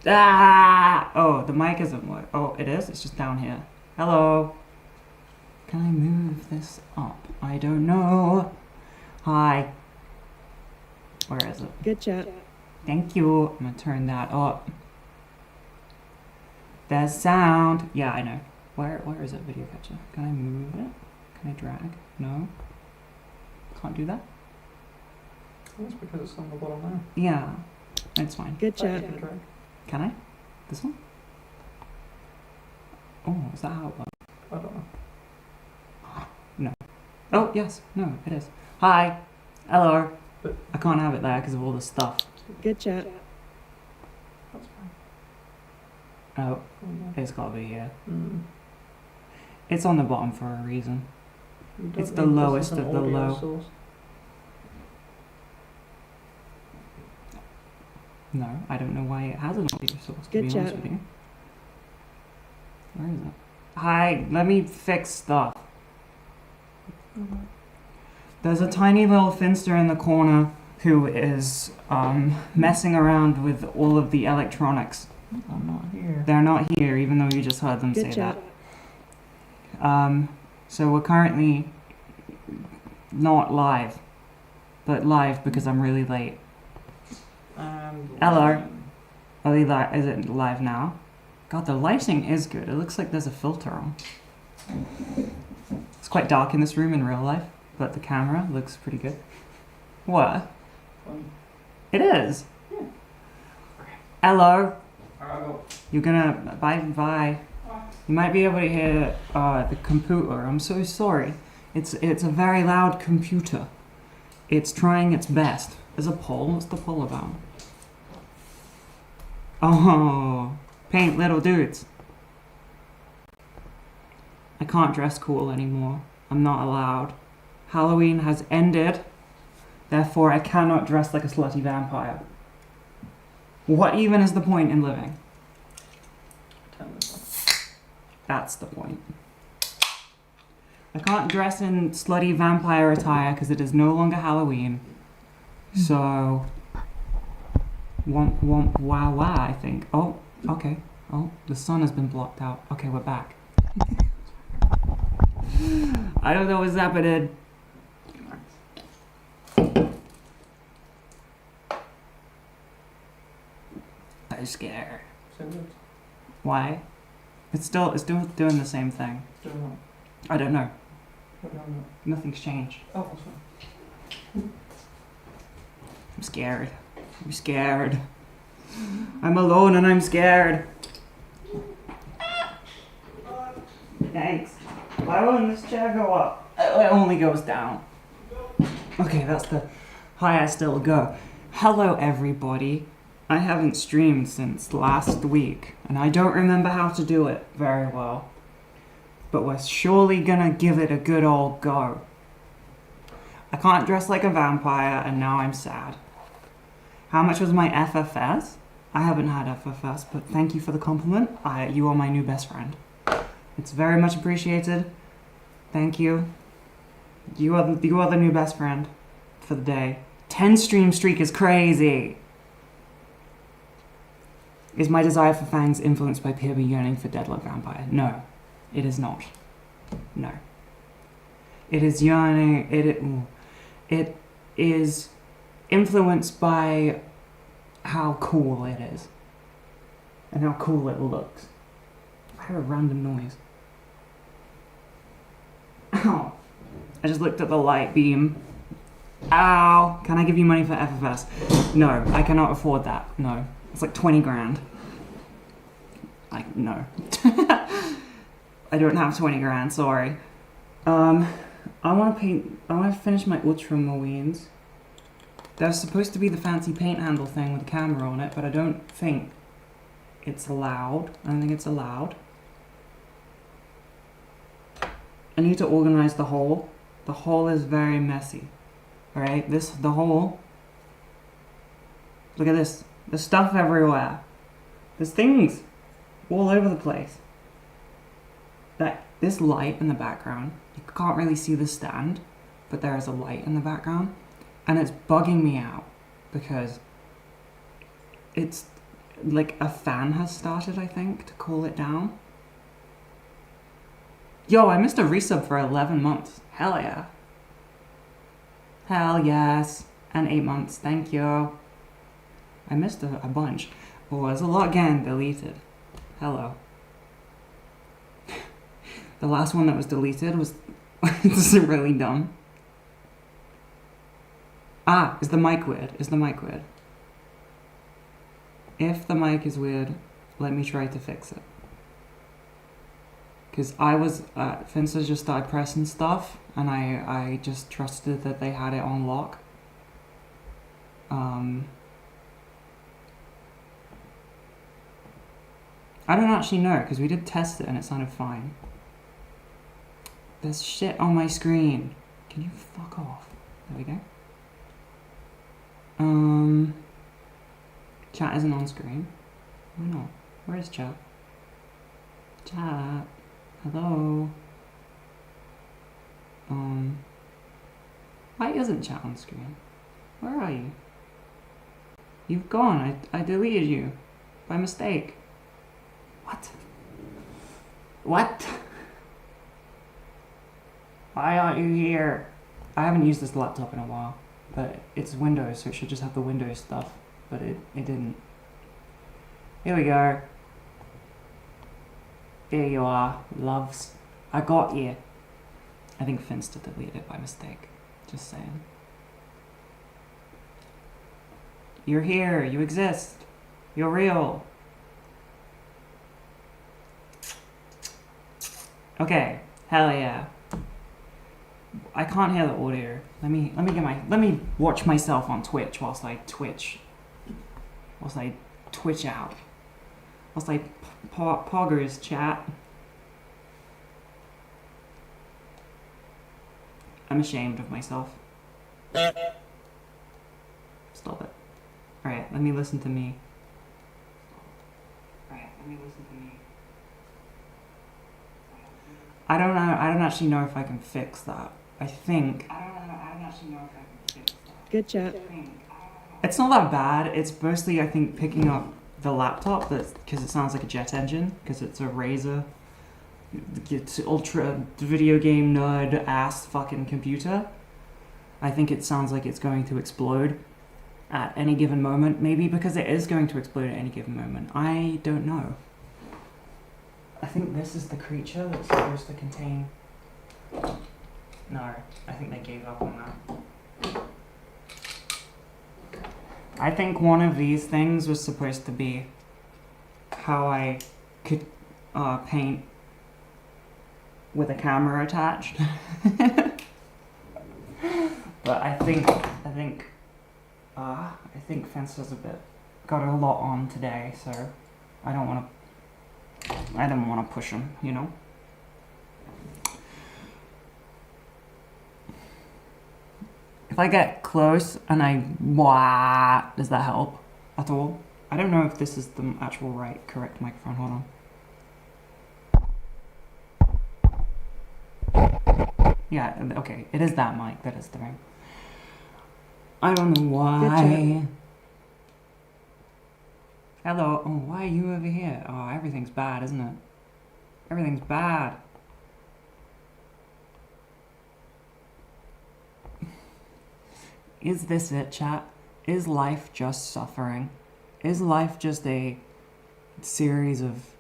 Ah! Oh, the mic isn't working. Oh, it is? It's just down here. Hello? Can I move this up? I don't know. Hi. Where is it? Good chat. Thank you. I'm gonna turn that up. There's sound. Yeah, I know. Where is it? Video catcher. Can I move it? Can I drag? No. Can't do that? That's because it's on the bottom now. Yeah. It's fine. Good chat. Can I? This one? Oh, is that how it works? I don't know. No. Oh, yes. No, it is. Hi. Hello. But I can't have it there because of all the stuff. Good chat. that's fine. Oh, Mm. it's got to be here. Mm. It's on the bottom for a reason. You don't It's the need this lowest as an of the audio low. source. No, I don't know why it has an audio source, to Good be honest chat. with you. Where is it? Hi, let me fix stuff. Mhm. There's a tiny little finster in the corner who is messing around with all of the electronics. I'm not here. They're not here, even though you just heard them Good say chat. that. So we're currently not live, but live because I'm really late. Hello. Are we is it live now? God, the lighting is good. It looks like there's a filter on. It's quite dark in this room in real life, but the camera looks pretty good. What? It is. Yeah. Hello. Alright, I'll go. You're gonna bye. You might be able to hear the computer. I'm so sorry. It's a very loud computer. It's trying its best. There's a poll. What's the poll about? Oh, paint little dudes. I can't dress cool anymore. I'm not allowed. Halloween has ended. Therefore, I cannot dress like a slutty vampire. What even is the point in living? Turn this on. That's the point. I can't dress in slutty vampire attire because it is no longer Halloween. So, womp womp wow wow, I think. Oh, okay. Oh, the sun has been blocked out. Okay, we're back. I don't know what's happening. I'm scared. So good. Why? It's doing the same thing. Doing what? I don't know. What do I know? Nothing's changed. Oh, that's fine. I'm scared. I'm scared. I'm alone and I'm scared. Thanks. Why won't this chair go up? It only goes down. Okay, that's the highest it'll go. Hello, everybody. I haven't streamed since last week, and I don't remember how to do it very well. But we're surely gonna give it a good old go. I can't dress like a vampire, and now I'm sad. How much was my FFS? I haven't had FFS, but thank you for the compliment. You are my new best friend. It's very much appreciated. Thank you. You are the new best friend for the day. 10 stream streak is crazy. Is my desire for Fangs influenced by pure yearning for deadlock vampire? No, it is not. No. It is yearning. It is influenced by how cool it is and how cool it looks. I heard a random noise. Ow! I just looked at the light beam. Ow! Can I give you money for FFS? No, I cannot afford that. No. It's like 20 grand. No. I don't have 20 grand, sorry. I want to finish my Ultramarines. There's supposed to be the fancy paint handle thing with the camera on it, but I don't think it's allowed. I don't think it's allowed. I need to organize the hole. The hole is very messy. Alright, the hole. Look at this. There's stuff everywhere. There's things all over the place. This light in the background, you can't really see the stand, but there is a light in the background, and it's bugging me out because like a fan has started, I think, to cool it down. Yo, I missed a resub for 11 months. Hell yeah. Hell yes. And 8 months. Thank you. I missed a bunch. Oh, there's a lot getting deleted. Hello. The last one that was deleted was... This is really dumb. Ah, is the mic weird? Is the mic weird? If the mic is weird, let me try to fix it. Because I was... Finsta just started pressing stuff, and I just trusted that they had it on lock. I don't actually know, because we did test it and it sounded fine. There's shit on my screen. Can you fuck off? There we go. Chat isn't on screen. Why not? Where is chat? Chat. Hello. Why isn't chat on screen? Where are you? You've gone. I deleted you. By mistake. What? What? Why aren't you here? I haven't used this laptop in a while, but it's Windows, so it should just have the Windows stuff, but it didn't. Here we go. There you are, loves. I got you. I think Finsta deleted it by mistake. Just saying. You're here, you exist. You're real. Okay, hell yeah. I can't hear the audio. Let me watch myself on Twitch whilst I twitch out. Whilst I poggers chat. I'm ashamed of myself. Stop it. Alright, let me listen to me. I don't know. I don't actually know if I can fix that. I don't actually know if I can fix that. Good chat. It's not that bad. It's mostly, I think, picking up the laptop because it sounds like a jet engine because it's a Razer. It's ultra video game nerd ass fucking computer. I think it sounds like it's going to explode at any given moment. Maybe because it is going to explode at any given moment. I don't know. I think this is the creature that's supposed to contain... No, I think they gave up on that. I think one of these things was supposed to be how I could paint with a camera attached. But I think Fencer's got a lot on today, so I didn't want to push him, you know? If I get close and does that help at all? I don't know if this is the actual correct microphone. Hold on. Yeah, okay, it is that mic that is the ring. I don't know why. Hello. Oh, why are you over here? Oh, everything's bad, isn't it? Everything's bad. Is this it, chat? Is life just suffering? Is life just a series of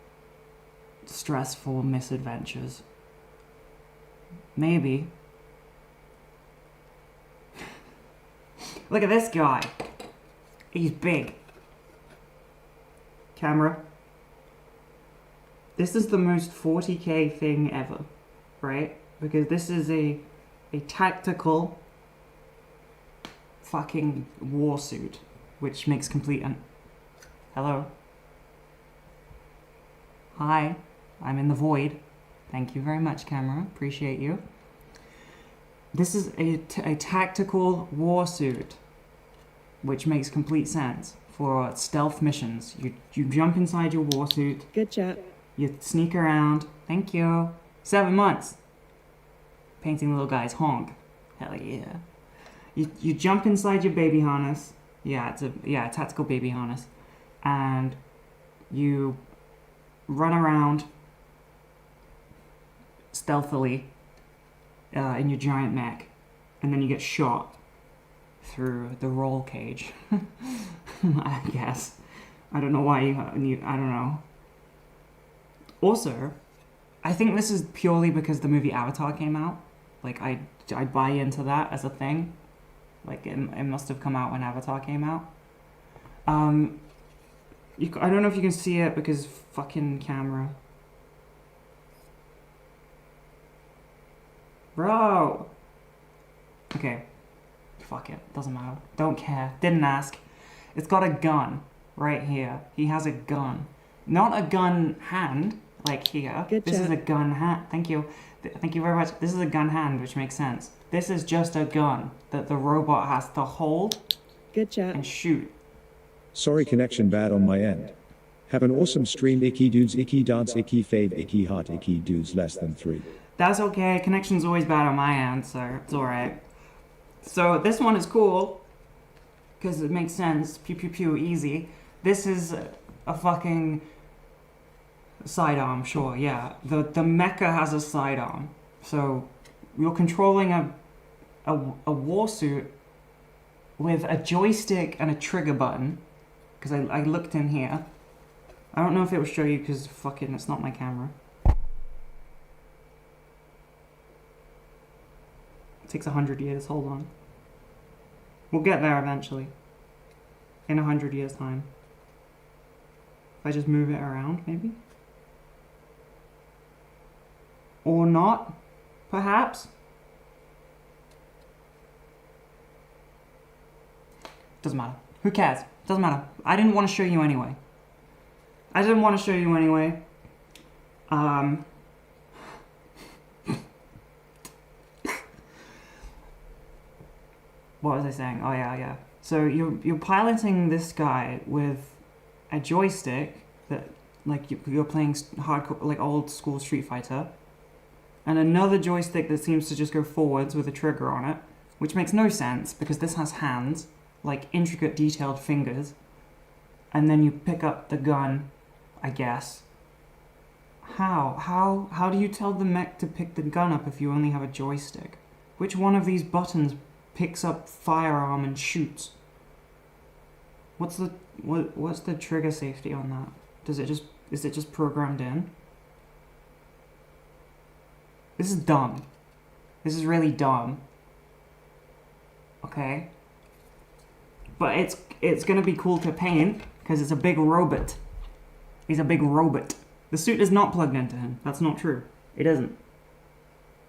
stressful misadventures? Maybe. Look at this guy. He's big. Camera. This is the most 40k thing ever, right? Because this is a tactical fucking war suit, which makes complete Hello? Hi, I'm in the void. Thank you very much, camera. Appreciate you. This is a tactical war suit, which makes complete sense for stealth missions. You jump inside your war suit. Good chat. You sneak around. Thank you. 7 months. Painting little guys honk. Hell yeah. You jump inside your baby harness. Yeah, it's a tactical baby harness. And you run around stealthily in your giant mech, and then you get shot through the roll cage. I guess. I don't know why you. I don't know. Also, I think this is purely because the movie Avatar came out. Like, I buy into that as a thing. Like, it must have come out when Avatar came out. I don't know if you can see it because fucking camera. Bro! Okay. Fuck it. Doesn't matter. Don't care. Didn't ask. It's got a gun right here. He has a gun. Not a gun hand, like here. Good this job. is a gun hand. Thank you. Thank you very much. This is a gun hand, which makes sense. This is just a gun that the robot has to hold Good job. and shoot. Sorry, connection bad on my end. Have an awesome stream, icky dudes, icky dance, icky fave, icky heart, icky dudes less than 3. That's okay. Connection's always bad on my end, so it's alright. So this one is cool because it makes sense. Pew pew pew, easy. This is a fucking sidearm, sure, yeah. The mecha has a sidearm. So you're controlling a war suit with a joystick and a trigger button. Because I looked in here. I don't know if it will show you because fucking it's not my camera. It takes 100 years, hold on. We'll get there eventually. In 100 years' time. If I just move it around, maybe? Or not, perhaps? Doesn't matter. Who cares? Doesn't matter. I didn't want to show you anyway. What was I saying? Oh yeah. So you're piloting this guy with a joystick that, like, you're playing hardcore, like old school Street Fighter, and another joystick that seems to just go forwards with a trigger on it, which makes no sense because this has hands, like intricate, detailed fingers, and then you pick up the gun, I guess. How do you tell the mech to pick the gun up if you only have a joystick? Which one of these buttons picks up firearm and shoots? What's the trigger safety on that? Is it just programmed in? This is dumb. This is really dumb. Okay. But it's gonna be cool to paint because it's a big robot. He's a big robot. The suit is not plugged into him. That's not true. It isn't.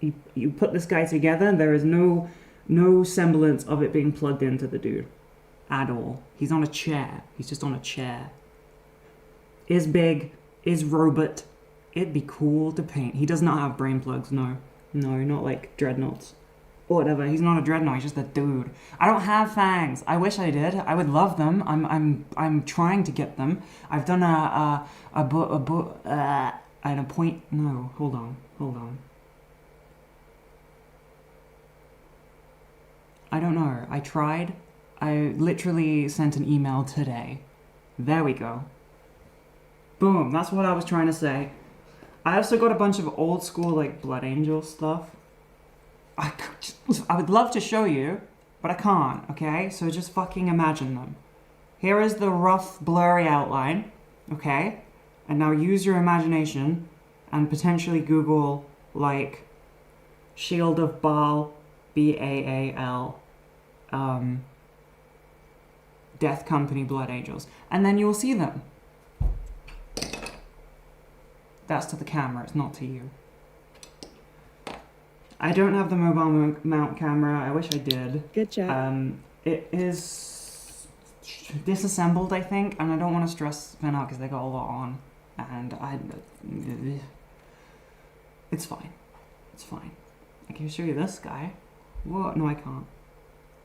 You put this guy together, there is no semblance of it being plugged into the dude at all. He's on a chair. He's just on a chair. Is big, is robot. It'd be cool to paint. He does not have brain plugs, no. No, not like dreadnoughts. Or whatever. He's not a dreadnought, he's just a dude. I don't have fangs. I wish I did. I would love them. I'm trying to get them. I've done no, hold on. I don't know. I tried. I literally sent an email today. There we go. Boom. That's what I was trying to say. I also got a bunch of old school, like, Blood Angel stuff. I would love to show you, but I can't, okay? So just fucking imagine them. Here is the rough, blurry outline, okay? And now use your imagination and potentially Google, like, Shield of Baal, Baal, Death Company Blood Angels. And then you will see them. That's to the camera, it's not to you. I don't have the mobile mount camera. I wish I did. Good job. It is disassembled, I think, and I don't want to stress Finn out because they got a lot on. And it's fine. It's fine. I can show you this guy. Whoa, no I can't.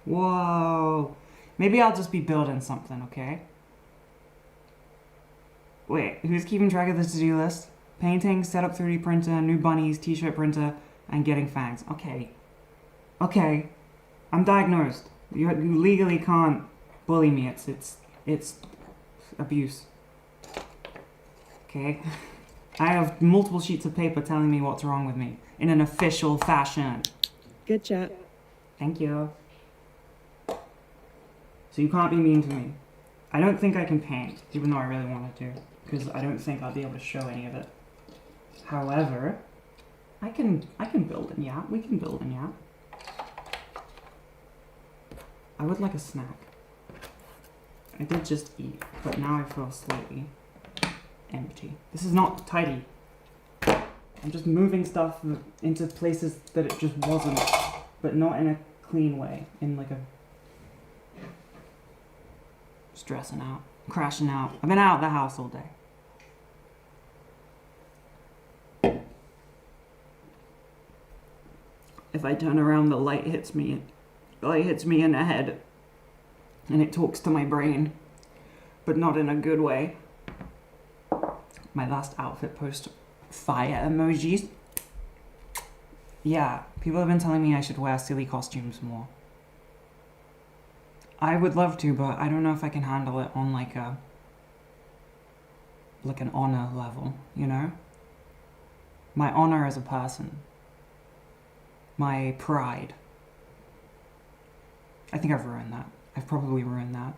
Whoa. Maybe I'll just be building something, okay? Wait, who's keeping track of the to-do list? Painting, setup 3D printer, new bunnies, t-shirt printer, and getting fangs. Okay. Okay. I'm diagnosed. You legally can't bully me. It's abuse. okay? I have multiple sheets of paper telling me what's wrong with me in an official fashion. Good chat. Thank you. So you can't be mean to me. I don't think I can paint, even though I really wanted to, because I don't think I'll be able to show any of it. However, I can build a yacht. We can build a yacht. I would like a snack. I did just eat, but now I feel slightly empty. This is not tidy. I'm just moving stuff into places that it just wasn't, but not in a clean way. In like a... stressing out. Crashing out. I've been out of the house all day. If I turn around, the light hits me. The light hits me in the head. And it talks to my brain. But not in a good way. My last outfit post, fire emojis. Yeah, people have been telling me I should wear silly costumes more. I would love to, but I don't know if I can handle it on like an honor level, you know? My honor as a person. My pride. I think I've ruined that. I've probably ruined that.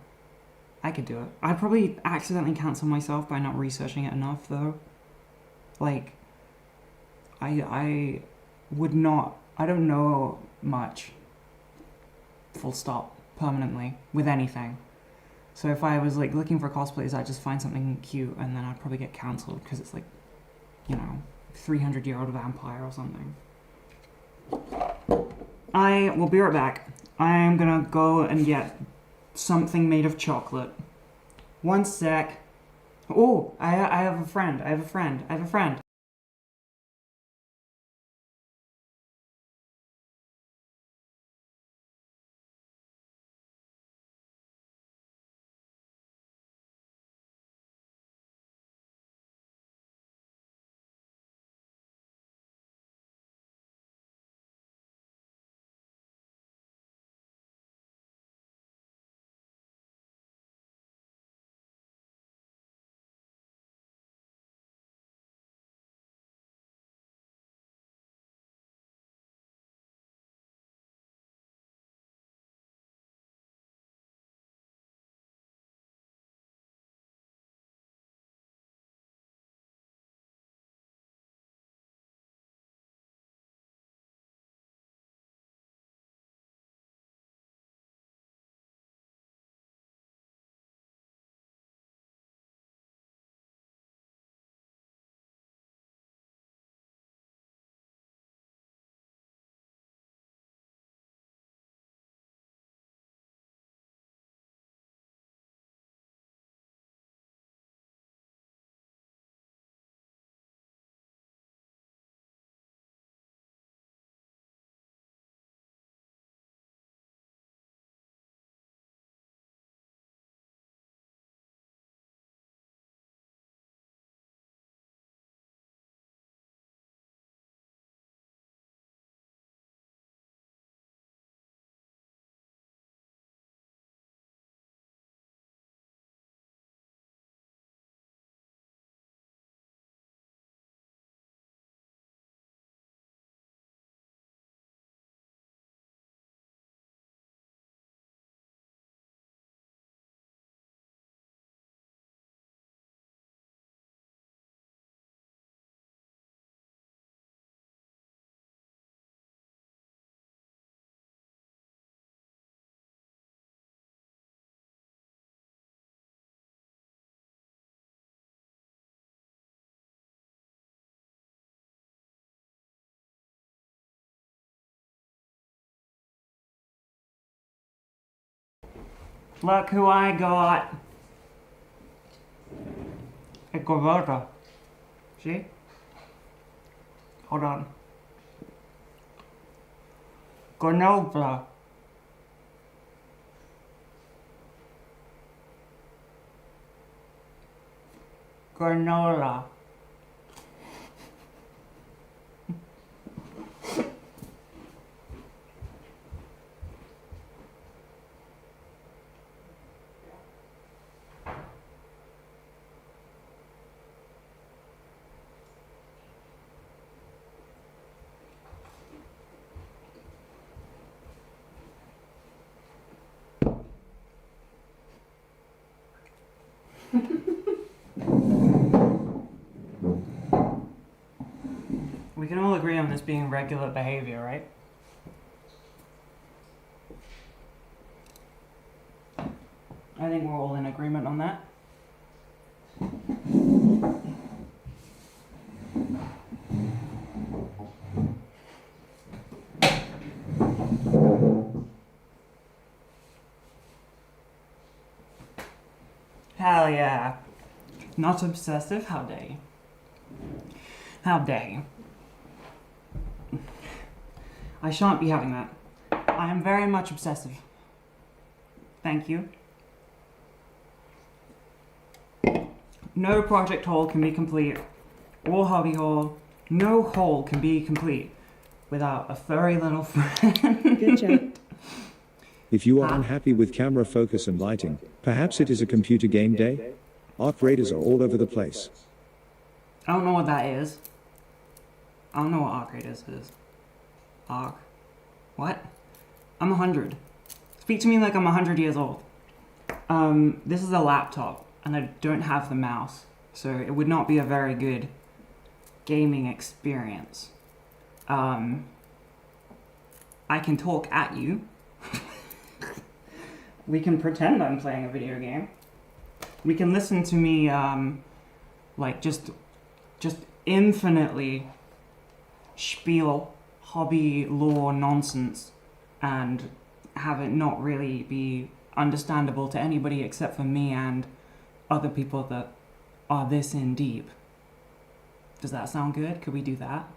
I could do it. I'd probably accidentally cancel myself by not researching it enough, though. Like, I would not... I don't know much. Full stop. Permanently. With anything. So if I was, like, looking for cosplays, I'd just find something cute, and then I'd probably get cancelled, because it's, like, you know, 300-year-old vampire or something. I will be right back. I'm gonna go and get something made of chocolate. One sec. Oh, I have a friend. I have a friend. Look who I got. A Gorota. See? Hold on. Granola. Granola. We can all agree on this being regular behavior, right? I think we're all in agreement on that. Hell yeah. Not obsessive? How dare you? How dare you? I shan't be having that. I am very much obsessive. Thank you. No project haul can be complete, or hobby haul. No haul can be complete without a furry little friend. Good chat. If you are unhappy with camera focus and lighting, perhaps it is a computer game day? Arc raiders are all over the place. I don't know what that is. I don't know what arc raiders is. Arc. What? I'm 100. Speak to me like I'm 100 years old. This is a laptop, and I don't have the mouse, so it would not be a very good gaming experience. I can talk at you. We can pretend I'm playing a video game. We can listen to me, like, just infinitely spiel hobby lore nonsense and have it not really be understandable to anybody except for me and other people that are this in deep. Does that sound good? Could we do that?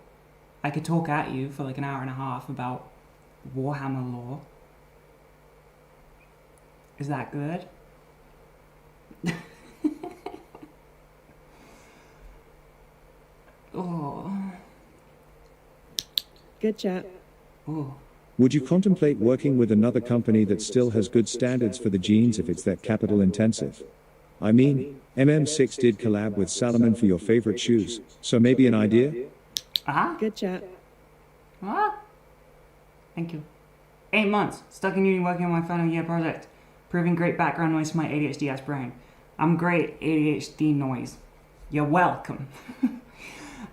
I could talk at you for like an hour and a half about Warhammer lore. Is that good? Oh. Good chat. Oh. Would you contemplate working with another company that still has good standards for the jeans if it's that capital intensive? I mean, MM6 did collab with Salomon for your favorite shoes, so maybe an idea? Ah? Good chat. Ah? Thank you. 8 months. Stuck in uni working on my final year project. Proving great background noise for my ADHD-ass brain. I'm great ADHD noise. You're welcome.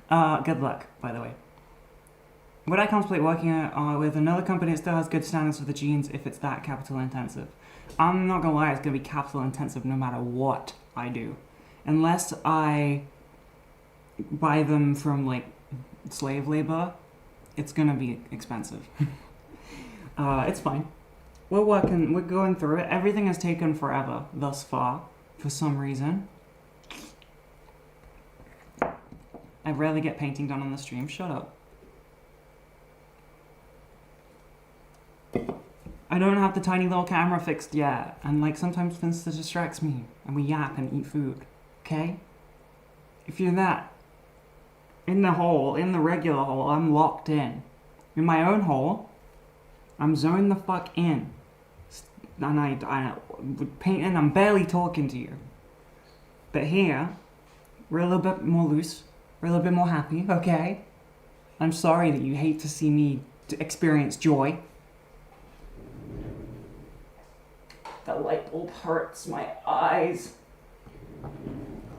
Good luck, by the way. Would I contemplate working with another company that still has good standards for the jeans if it's that capital intensive? I'm not gonna lie, it's gonna be capital intensive no matter what I do. Unless I buy them from, like, slave labor, it's gonna be expensive. It's fine. We're going through it. Everything has taken forever thus far, for some reason. I rarely get painting done on the stream. Shut up. I don't have the tiny little camera fixed yet, and like sometimes Finsta distracts me, and we yap and eat food, okay? If you're that, in the hole, in the regular hole, I'm locked in. In my own hole, I'm zoned the fuck in. And I would paint, and I'm barely talking to you. But here, we're a little bit more loose, we're a little bit more happy, okay? I'm sorry that you hate to see me experience joy. That light bulb hurts my eyes.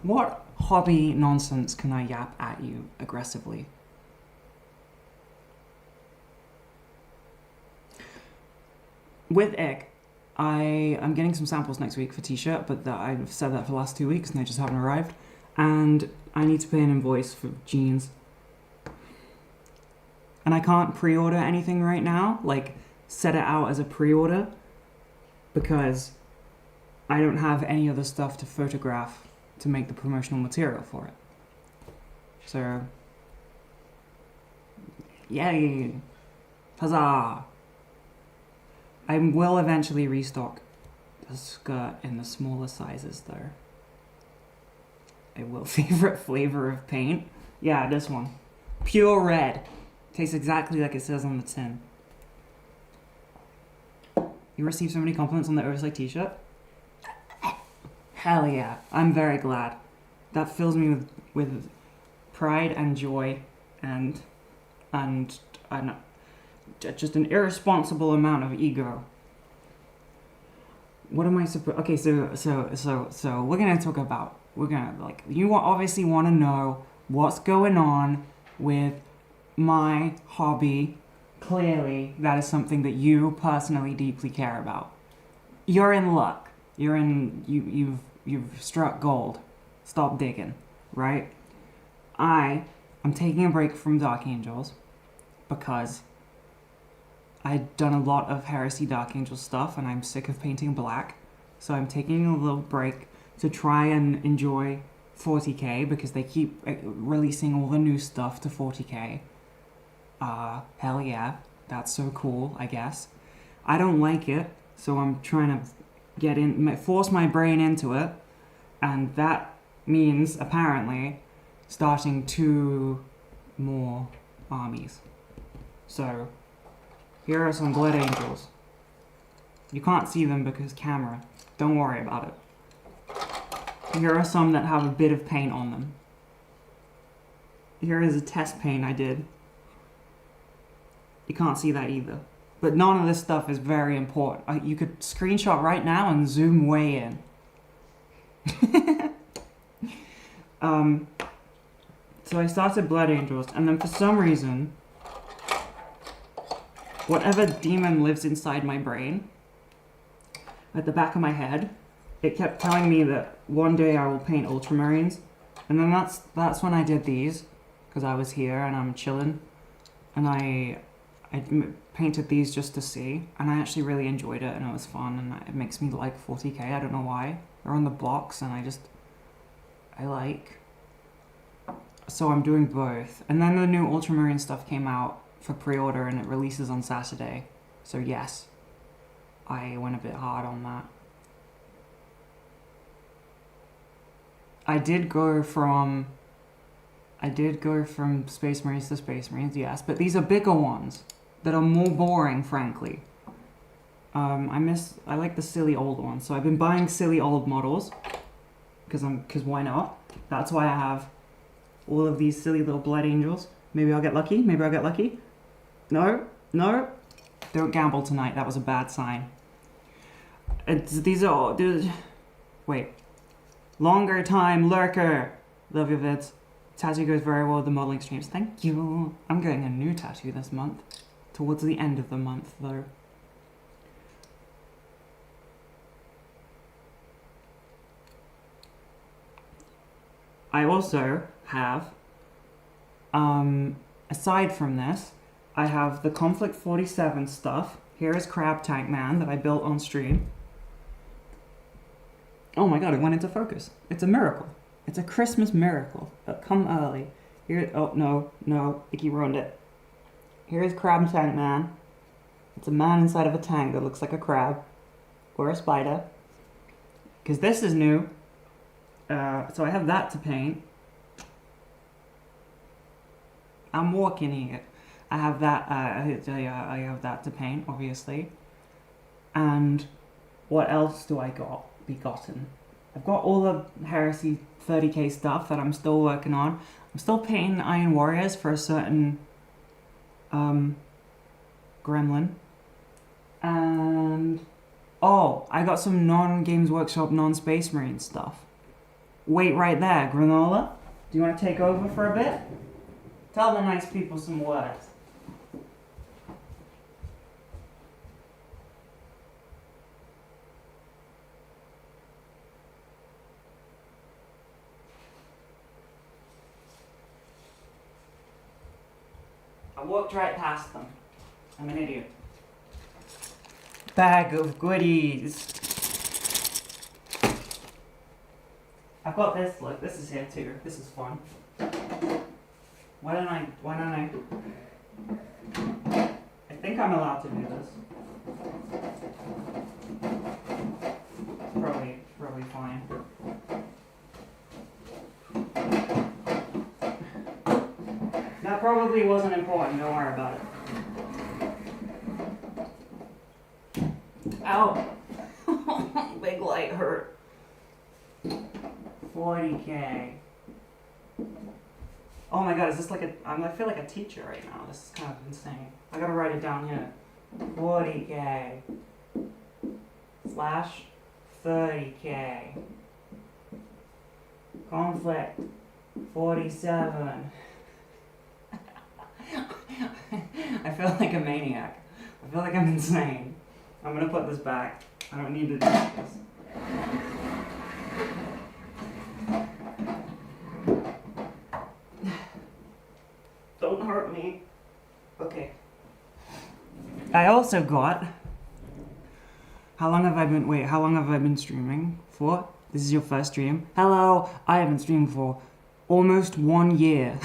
What hobby nonsense can I yap at you aggressively? With egg, I'm getting some samples next week for t-shirt, but I've said that for the last 2 weeks and they just haven't arrived. And I need to pay an invoice for jeans. And I can't pre-order anything right now, like set it out as a pre-order, because I don't have any other stuff to photograph to make the promotional material for it. So, yay! Huzzah! I will eventually restock the skirt in the smaller sizes though. I will. Favorite flavor of paint? Yeah, this one. Pure red. Tastes exactly like it says on the tin. You received so many compliments on the oversized t-shirt? Hell yeah. I'm very glad. That fills me with pride and joy and just an irresponsible amount of ego. What am I supposed... Okay, so we're gonna talk about... you obviously want to know what's going on with my hobby, clearly that is something that you personally deeply care about. You're in luck. You've struck gold. Stop digging, right? I am taking a break from Dark Angels because I'd done a lot of Heresy Dark Angel stuff and I'm sick of painting black. So I'm taking a little break to try and enjoy 40k because they keep releasing all the new stuff to 40k. Hell yeah, that's so cool, I guess. I don't like it, so I'm trying to force my brain into it, and that means apparently starting 2 more armies. So here are some Blood Angels. You can't see them because camera. Don't worry about it. Here are some that have a bit of paint on them. Here is a test paint I did. You can't see that either. But none of this stuff is very important. You could screenshot right now and zoom way in. So I started Blood Angels, and then for some reason, whatever demon lives inside my brain, at the back of my head, it kept telling me that one day I will paint Ultramarines. And then that's when I did these, because I was here and I'm chilling. And I painted these just to see, and I actually really enjoyed it, and it was fun, and it makes me like 40k. I don't know why. They're on the box, and I like. So I'm doing both. And then the new Ultramarine stuff came out for pre-order, and it releases on Saturday. So yes, I went a bit hard on that. I did go from Space Marines to Space Marines, yes, but these are bigger ones that are more boring, frankly. I like the silly old ones, so I've been buying silly old models because why not? That's why I have all of these silly little Blood Angels. Maybe I'll get lucky. Maybe I'll get lucky. No, don't gamble tonight. That was a bad sign. Wait. Longer time lurker. Love your vids. Tattoo goes very well with the modeling streams. Thank you. I'm getting a new tattoo this month. Towards the end of the month, though. I also have, aside from this, I have the Conflict 47 stuff. Here is Crab Tank Man that I built on stream. Oh my god, it went into focus. It's a miracle. It's a Christmas miracle. Come early. Here, oh no, Icky ruined it. Here is Crab Tank Man. It's a man inside of a tank that looks like a crab. Or a spider. Because this is new. So I have that to paint. I'm walking here. I have that, I have that to paint, obviously. And what else do I be gotten? I've got all the Heresy 30k stuff that I'm still working on. I'm still painting Iron Warriors for a certain gremlin. And I got some non-Games Workshop, non-Space Marine stuff. Wait right there, Granola. Do you want to take over for a bit? Tell the nice people some words. I walked right past them. I'm an idiot. Bag of goodies. I've got this, look, this is here too. This is fun. Why don't I think I'm allowed to do this. Probably fine. That probably wasn't important, don't worry about it. Ow! Big light hurt. 40k. Oh my god, is this like I feel like a teacher right now. This is kind of insane. I gotta write it down here. 40k. Slash 30k. Conflict 47. I feel like a maniac. I feel like I'm insane. I'm gonna put this back. I don't need to do this. Don't hurt me. Okay. I also got... How long have I been streaming for? This is your first stream? Hello! I haven't streamed for almost 1 year.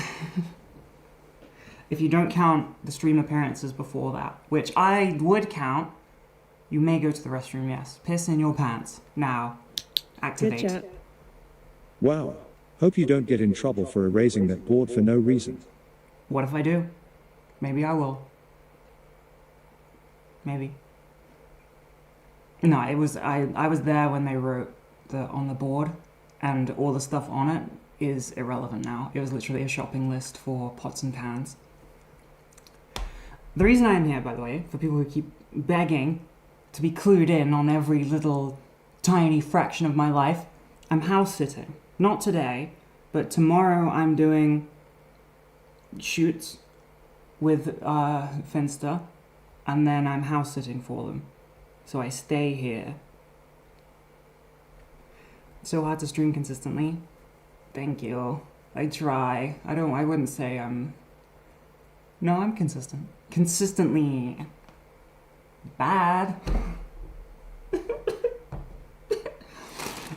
If you don't count the stream appearances before that, which I would count, you may go to the restroom, yes. Piss in your pants. Now. Activate. Good chat. Wow. Hope you don't get in trouble for erasing that board for no reason. What if I do? Maybe I will. Maybe. No, it was I was there when they wrote on the board, and all the stuff on it is irrelevant now. It was literally a shopping list for pots and pans. The reason I am here, by the way, for people who keep begging to be clued in on every little tiny fraction of my life, I'm house sitting. Not today, but tomorrow I'm doing shoots with Finsta, and then I'm house sitting for them. So I stay here. So hard to stream consistently. Thank you. I try. I wouldn't say no, I'm consistent. Consistently bad.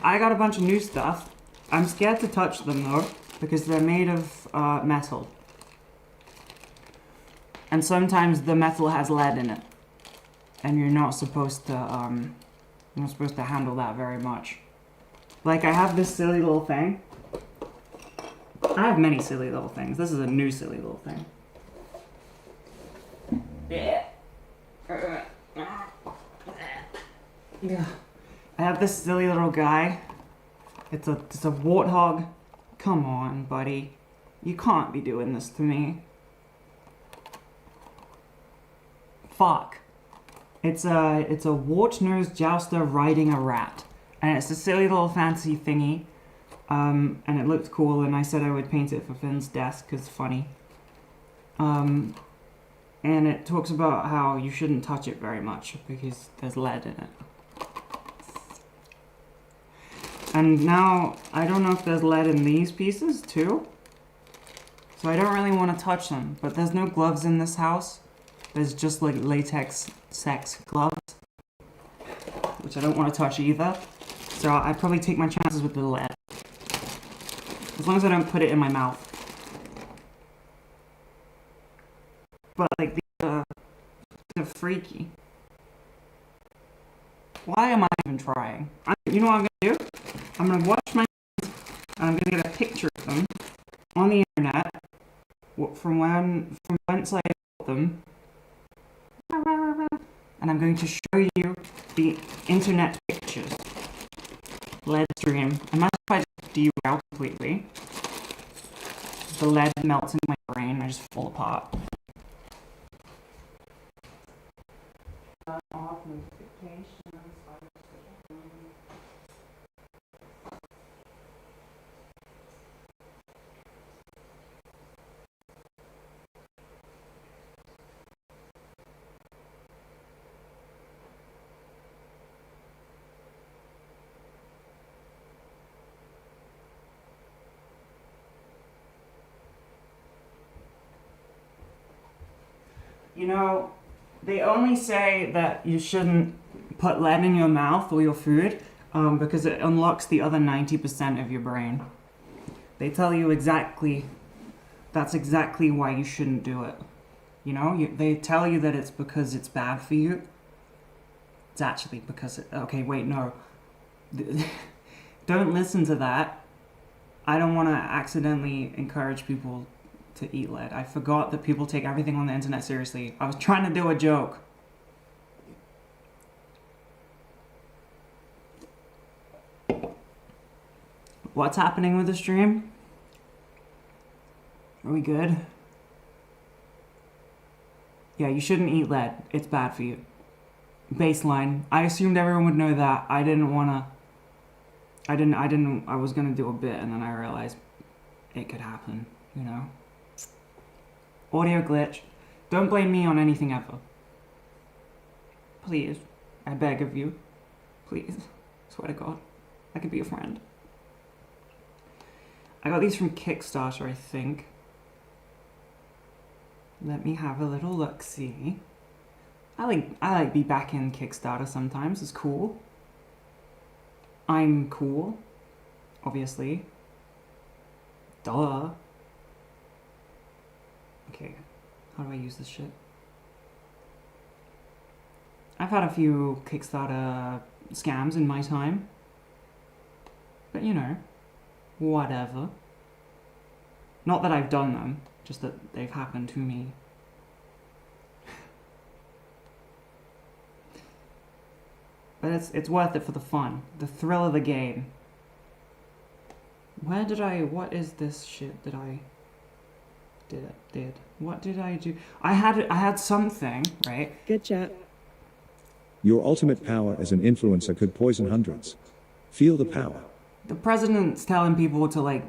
I got a bunch of new stuff. I'm scared to touch them though, because they're made of metal. And sometimes the metal has lead in it. And you're not supposed to handle that very much. Like, I have this silly little thing. I have many silly little things. This is a new silly little thing. Yeah. I have this silly little guy. It's a warthog. Come on, buddy. You can't be doing this to me. Fuck. It's a wart-nosed jouster riding a rat. And it's a silly little fancy thingy. And it looked cool, and I said I would paint it for Finn's desk, because it's funny. And it talks about how you shouldn't touch it very much, because there's lead in it. And now, I don't know if there's lead in these pieces, too. So I don't really want to touch them. But there's no gloves in this house. There's just, like, latex sex gloves. Which I don't want to touch either. So I'd probably take my chances with the lead. As long as I don't put it in my mouth. But, like, they're freaky. Why am I even trying? You know what I'm going to do? I'm going to wash my hands, and I'm going to get a picture of them on the internet from whence I bought them. And I'm going to show you the internet pictures. Lead stream. Imagine if I just derail completely. The lead melts into my brain and I just fall apart. Off notifications. You know, they only say that you shouldn't put lead in your mouth or your food because it unlocks the other 90% of your brain. They tell you that's exactly why you shouldn't do it. You know, they tell you that it's because it's bad for you. It's actually because okay, wait, no. Don't listen to that. I don't want to accidentally encourage people to eat lead. I forgot that people take everything on the internet seriously. I was trying to do a joke. What's happening with the stream? Are we good? Yeah, you shouldn't eat lead. It's bad for you. Baseline. I assumed everyone would know that. I was gonna do a bit and then I realized it could happen, you know? Audio glitch. Don't blame me on anything ever. Please. I beg of you. Please. Swear to God. I could be a friend. I got these from Kickstarter, I think. Let me have a little look-see. I like be back in Kickstarter sometimes. It's cool. I'm cool. Obviously. Duh. Okay. How do I use this shit? I've had a few Kickstarter scams in my time. But you know, whatever. Not that I've done them, just that they've happened to me. But it's worth it for the fun, the thrill of the game. What is this shit that I did? What did I do? I had something, right? Good chat. Your ultimate power as an influencer could poison hundreds. Feel the power. The president's telling people to, like,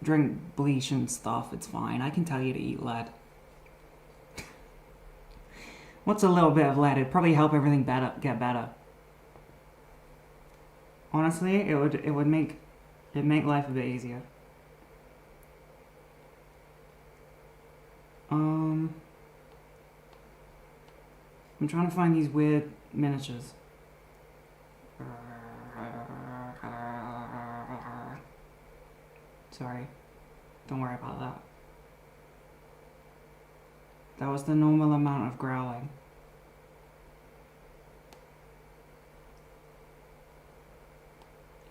drink bleach and stuff. It's fine. I can tell you to eat lead. What's a little bit of lead? It'd probably help everything get better. Honestly, it would make life a bit easier. I'm trying to find these weird miniatures. Sorry. Don't worry about that. That was the normal amount of growling.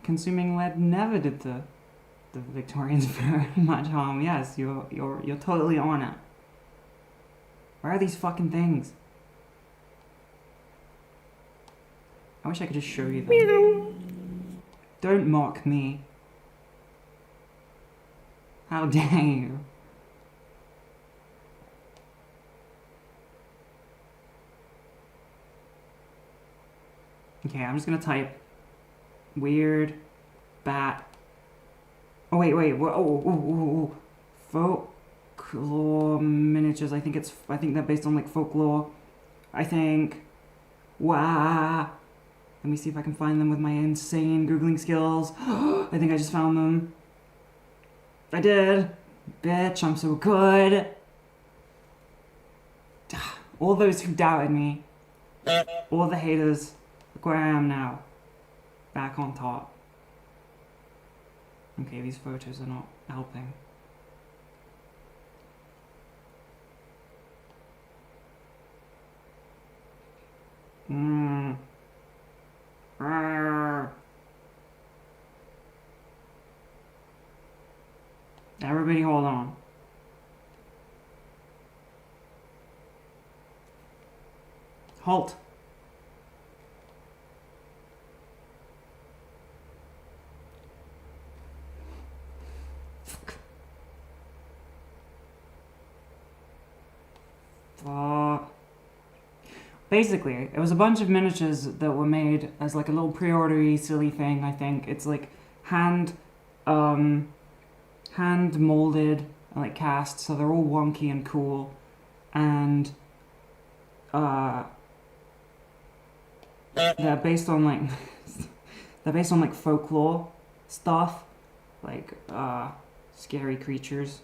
Consuming lead never did the Victorians very much harm. Yes, you're totally on it. Where are these fucking things? I wish I could just show you them. Meow. Don't mock me. How dare you? Okay, I'm just gonna type weird bat. Oh wait, oh. Folklore miniatures. I think they're based on like folklore. I think. Wow. Let me see if I can find them with my insane Googling skills. I think I just found them. I did. Bitch, I'm so good. All those who doubted me. All the haters. Look where I am now. Back on top. Okay, these photos are not helping. Everybody hold on. Halt. Basically, it was a bunch of miniatures that were made as like a little pre-order-y silly thing, I think. It's like hand molded, like cast, so they're all wonky and cool. And they're based on like folklore stuff, like scary creatures.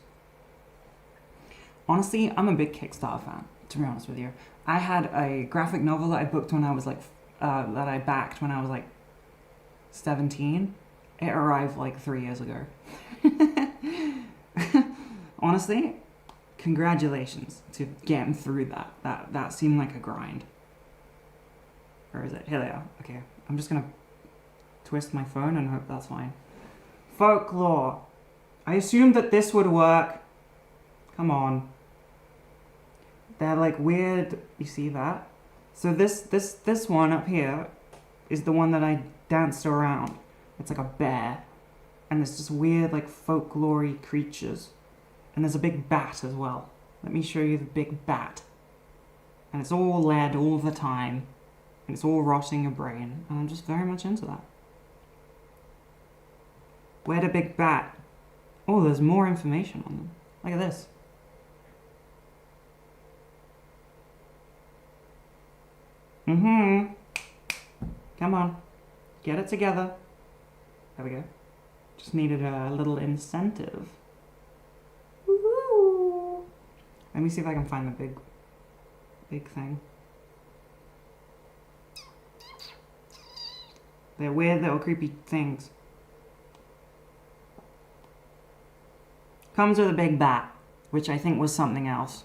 Honestly, I'm a big Kickstarter fan, to be honest with you. I had a graphic novel that I booked when I was like, that I backed when I was like 17. It arrived like 3 years ago. Honestly, congratulations to getting through that. That seemed like a grind. Where is it? Here they are. Okay, I'm just gonna twist my phone and hope that's fine. Folklore. I assumed that this would work. Come on. They're like weird, you see that? So this one up here is the one that I danced around. It's like a bear. And it's just weird like folklore-y creatures. And there's a big bat as well. Let me show you the big bat. And it's all lead all the time. And it's all rotting your brain. And I'm just very much into that. Where'd a big bat? Oh, there's more information on them. Look at this. Come on. Get it together. There we go. Just needed a little incentive. Woo-hoo. Let me see if I can find the big thing. They're weird little creepy things. Comes with a big bat, which I think was something else.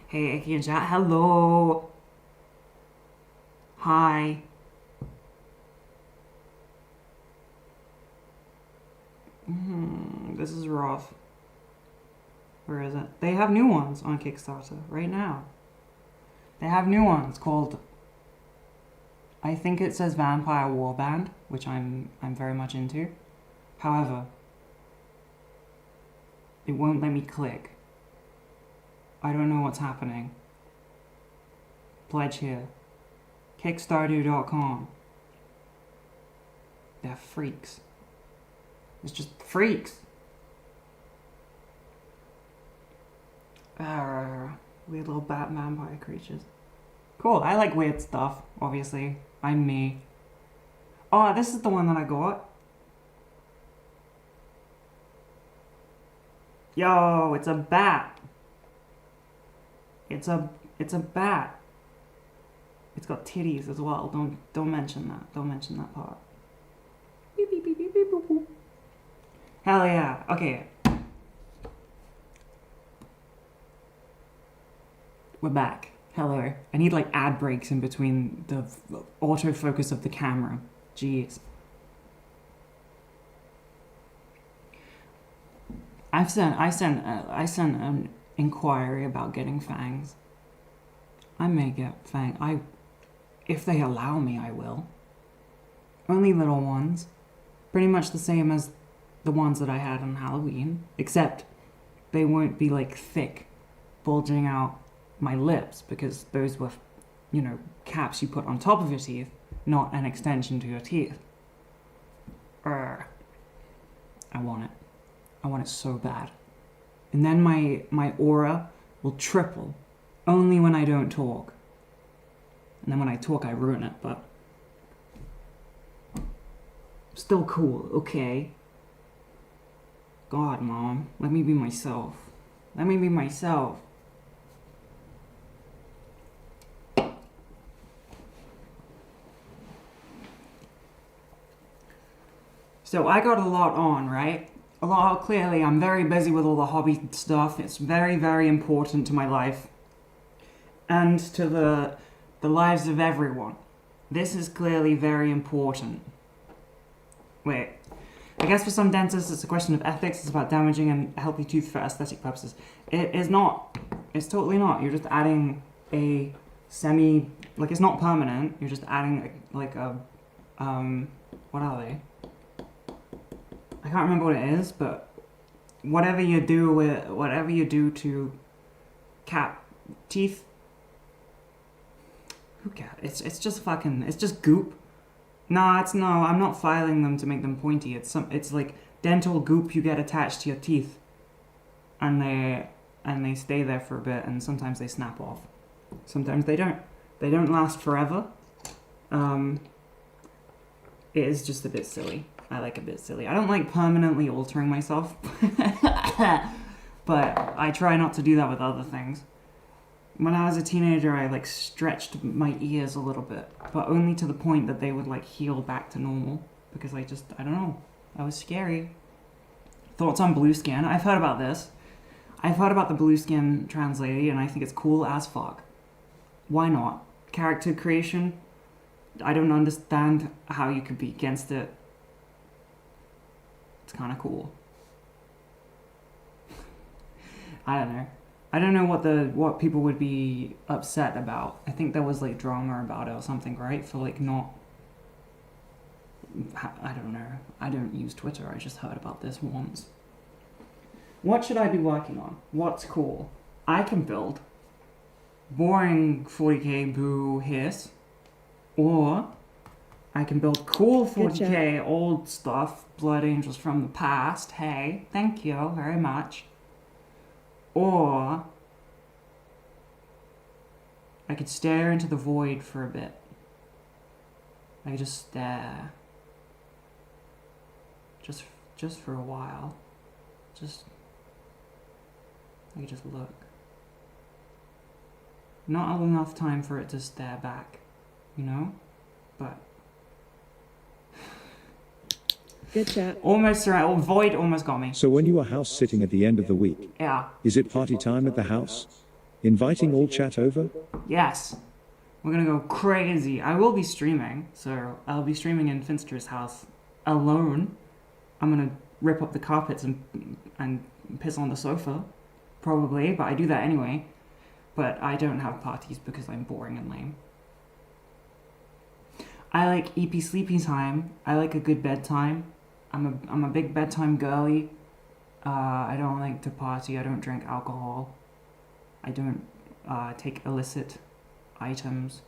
Hey, Icky and chat. Hello. Hi. This is rough. Where is it? They have new ones on Kickstarter right now. They have new ones called, I think it says Vampire Warband, which I'm very much into. However, it won't let me click. I don't know what's happening. Pledge here. Kickstarter.com. They're freaks. It's just freaks. Weird little bat vampire creatures. Cool, I like weird stuff, obviously. I'm me. Oh, this is the one that I got. Yo, it's a bat. It's a bat. It's got titties as well. Don't mention that. Don't mention that part. Beep, beep, beep, beep, beep, boop, boop. Hell yeah. Okay. We're back. Hello. I need like ad breaks in between the autofocus of the camera. Jeez. I sent an inquiry about getting fangs. I may get fang. If they allow me, I will. Only little ones. Pretty much the same as the ones that I had on Halloween, except they won't be like thick, bulging out my lips, because those were, caps you put on top of your teeth, not an extension to your teeth. I want it. I want it so bad. And then my aura will triple, only when I don't talk. And then when I talk, I ruin it, but still cool, okay? God, Mom, let me be myself. Let me be myself. So I got a lot on, right? Clearly, I'm very busy with all the hobby stuff. It's very, very important to my life. And to the lives of everyone. This is clearly very important. Wait. I guess for some dentists, it's a question of ethics. It's about damaging a healthy tooth for aesthetic purposes. It is not. It's totally not. You're just adding a it's not permanent. You're just adding what are they? I can't remember what it is, but whatever you do to cap teeth, who cares? It's just goop. I'm not filing them to make them pointy. It's like dental goop you get attached to your teeth, and they stay there for a bit, and sometimes they snap off. Sometimes they don't. They don't last forever. It is just a bit silly. I like a bit silly. I don't like permanently altering myself, but I try not to do that with other things. When I was a teenager, I stretched my ears a little bit, but only to the point that they would heal back to normal, because I don't know, that was scary. Thoughts on blue skin? I've heard about this. I've heard about the blue skin trans lady, and I think it's cool as fuck. Why not? Character creation? I don't understand how you could be against it. It's kind of cool. I don't know. I don't know what people would be upset about. I think there was drama about it or something, right? For not. I don't know. I don't use Twitter. I just heard about this once. What should I be working on? What's cool? I can build boring 40k boo hiss, or I can build cool 40k old stuff, Blood Angels from the past. Hey, thank you very much. Or I could stare into the void for a bit I just stare. Just for a while. I just look. Not enough time for it to stare back, you know? But Good chat. almost around. Void almost got me. So when you are house sitting at the end of the week, Yeah. is it party time at the house? Inviting all chat over? Yes. We're gonna go crazy. I will be streaming, so I'll be streaming in Finster's house alone. I'm gonna rip up the carpets and piss on the sofa, probably, but I do that anyway. But I don't have parties because I'm boring and lame. I like EP sleepy time. I like a good bedtime. I'm a big bedtime girly. I don't like to party. I don't drink alcohol. I don't take illicit items.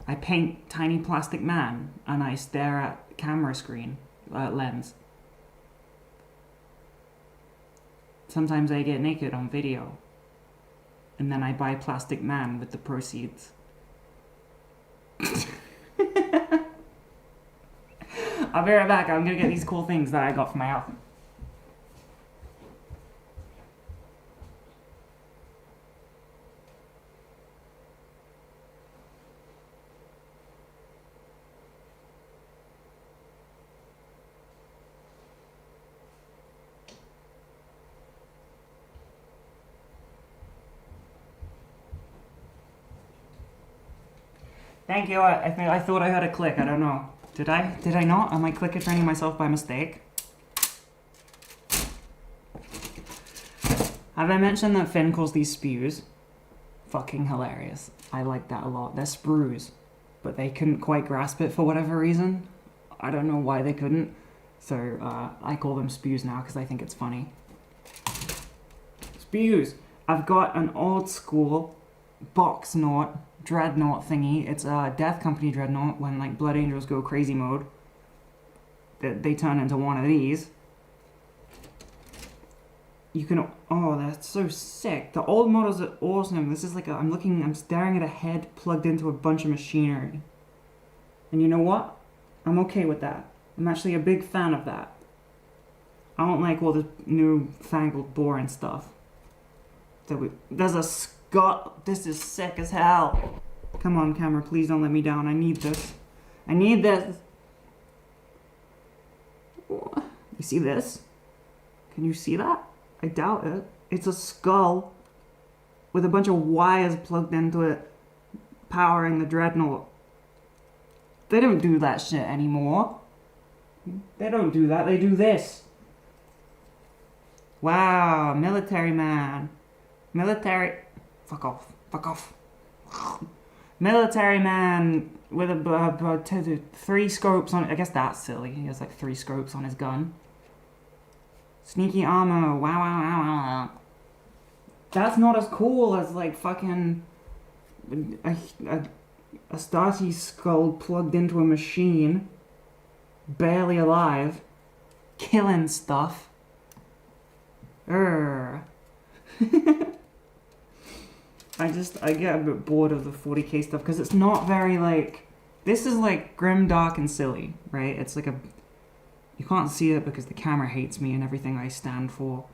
I paint tiny plastic man and I stare at camera screen lens. Sometimes I get naked on video and then I buy plastic man with the proceeds. I'll be right back. I'm gonna get these cool things that I got for my house. Thank you. I thought I heard a click. I don't know. Did I? Did I not? Am I clicker training myself by mistake? Have I mentioned that Finn calls these spews? Fucking hilarious. I like that a lot. They're sprues, but they couldn't quite grasp it for whatever reason. I don't know why they couldn't. So I call them spews now because I think it's funny. Spews. I've got an old school box knot dreadnought thingy. It's a Death Company dreadnought. When like Blood Angels go crazy mode, they turn into one of these. You can, oh, that's so sick. The old models are awesome. This is like I'm staring at a head plugged into a bunch of machinery. And you know what? I'm okay with that. I'm actually a big fan of that. I don't like all the new fangled boring stuff. There's a Scott. This is sick as hell. Come on, camera, please don't let me down. I need this. I need this. You see this? Can you see that? I doubt it. It's a skull with a bunch of wires plugged into it, powering the dreadnought. They don't do that shit anymore. They don't do that. They do this. Wow, military man. Military. Fuck off. Fuck off. Military man with a 3 scopes on it. I guess that's silly. He has like 3 scopes on his gun. Sneaky armor. Wow, wow, wow, wow. That's not as cool as like fucking a Stasi skull plugged into a machine, barely alive, killing stuff. I get a bit bored of the 40k stuff because it's not very like, this is like grim, dark, and silly, right? It's like you can't see it because the camera hates me and everything I stand for.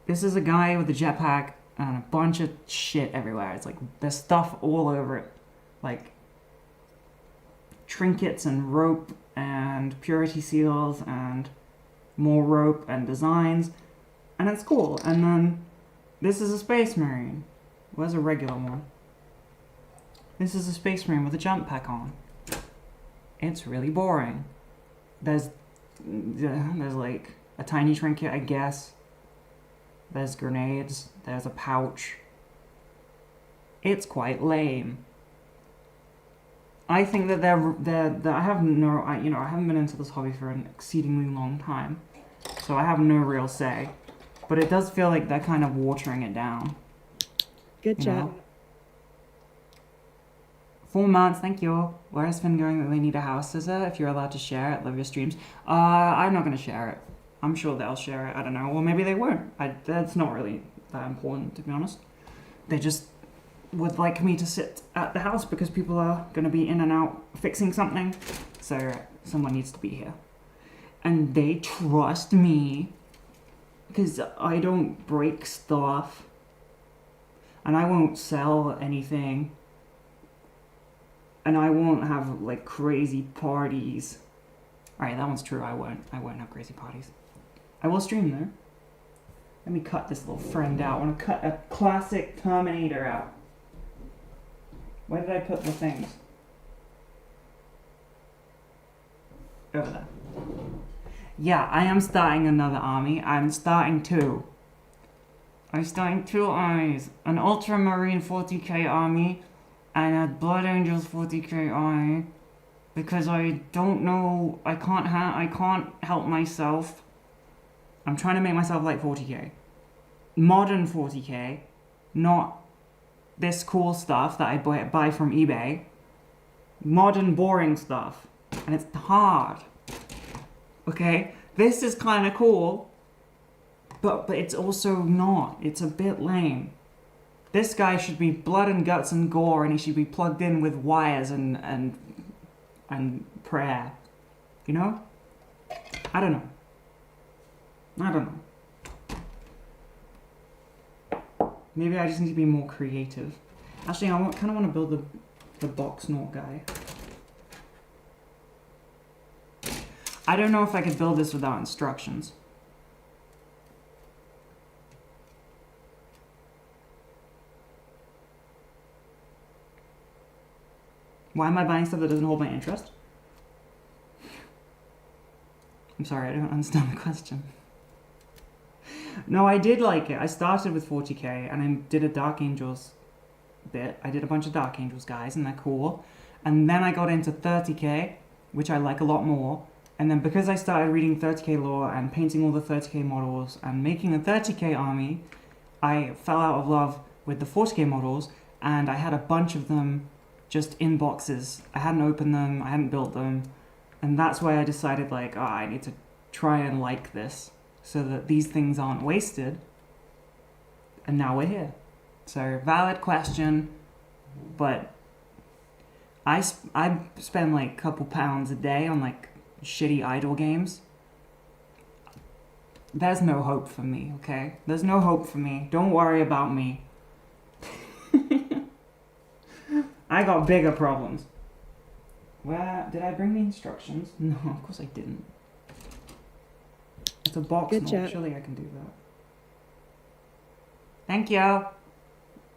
This is a guy with a jetpack and a bunch of shit everywhere. It's like, there's stuff all over it. Like, trinkets and rope and purity seals and more rope and designs. And it's cool. And then, this is a Space Marine. Where's a regular one? This is a Space Marine with a jump pack on. It's really boring. There's like a tiny trinket, I guess. There's grenades. There's a pouch. It's quite lame. I think that I haven't been into this hobby for an exceedingly long time, so I have no real say. But it does feel like they're kind of watering it down. Good job. 4 months, thank you. Where is Finn going that they need a house, Scissor? If you're allowed to share it, love your streams. I'm not going to share it. I'm sure they'll share it, I don't know. Well, maybe they won't. That's not really that important, to be honest. They just would like me to sit at the house because people are going to be in and out fixing something. So someone needs to be here. And they trust me because I don't break stuff. And I won't sell anything. And I won't have like crazy parties. Alright, that one's true. I won't have crazy parties. I will stream though. Let me cut this little friend out. I want to cut a classic Terminator out. Where did I put the things? Over there. Yeah, I am starting another army. I'm starting two. I'm starting two armies. An Ultramarine 40k army and a Blood Angels 40k army. Because I don't know, I can't help myself. I'm trying to make myself like 40k. Modern 40k, not this cool stuff that I buy from eBay. Modern boring stuff. And it's hard. Okay? This is kind of cool. But it's also not. It's a bit lame. This guy should be blood and guts and gore, and he should be plugged in with wires and prayer. You know? I don't know. Maybe I just need to be more creative. Actually, I kind of want to build the box knot guy. I don't know if I could build this without instructions. Why am I buying stuff that doesn't hold my interest? I'm sorry, I don't understand the question. No, I did like it. I started with 40k and I did a Dark Angels bit. I did a bunch of Dark Angels guys and they're cool. And then I got into 30k, which I like a lot more. And then because I started reading 30k lore and painting all the 30k models and making a 30k army, I fell out of love with the 40k models and I had a bunch of them just in boxes. I hadn't opened them, I hadn't built them. And that's why I decided like, I need to try and like this so that these things aren't wasted. And now we're here. So valid question, but I spend like a couple pounds a day on like shitty idle games. There's no hope for me, okay? There's no hope for me. Don't worry about me. I got bigger problems. Where did I bring the instructions? No, of course I didn't. It's a box Good note. job. Surely I can do that. Thank you.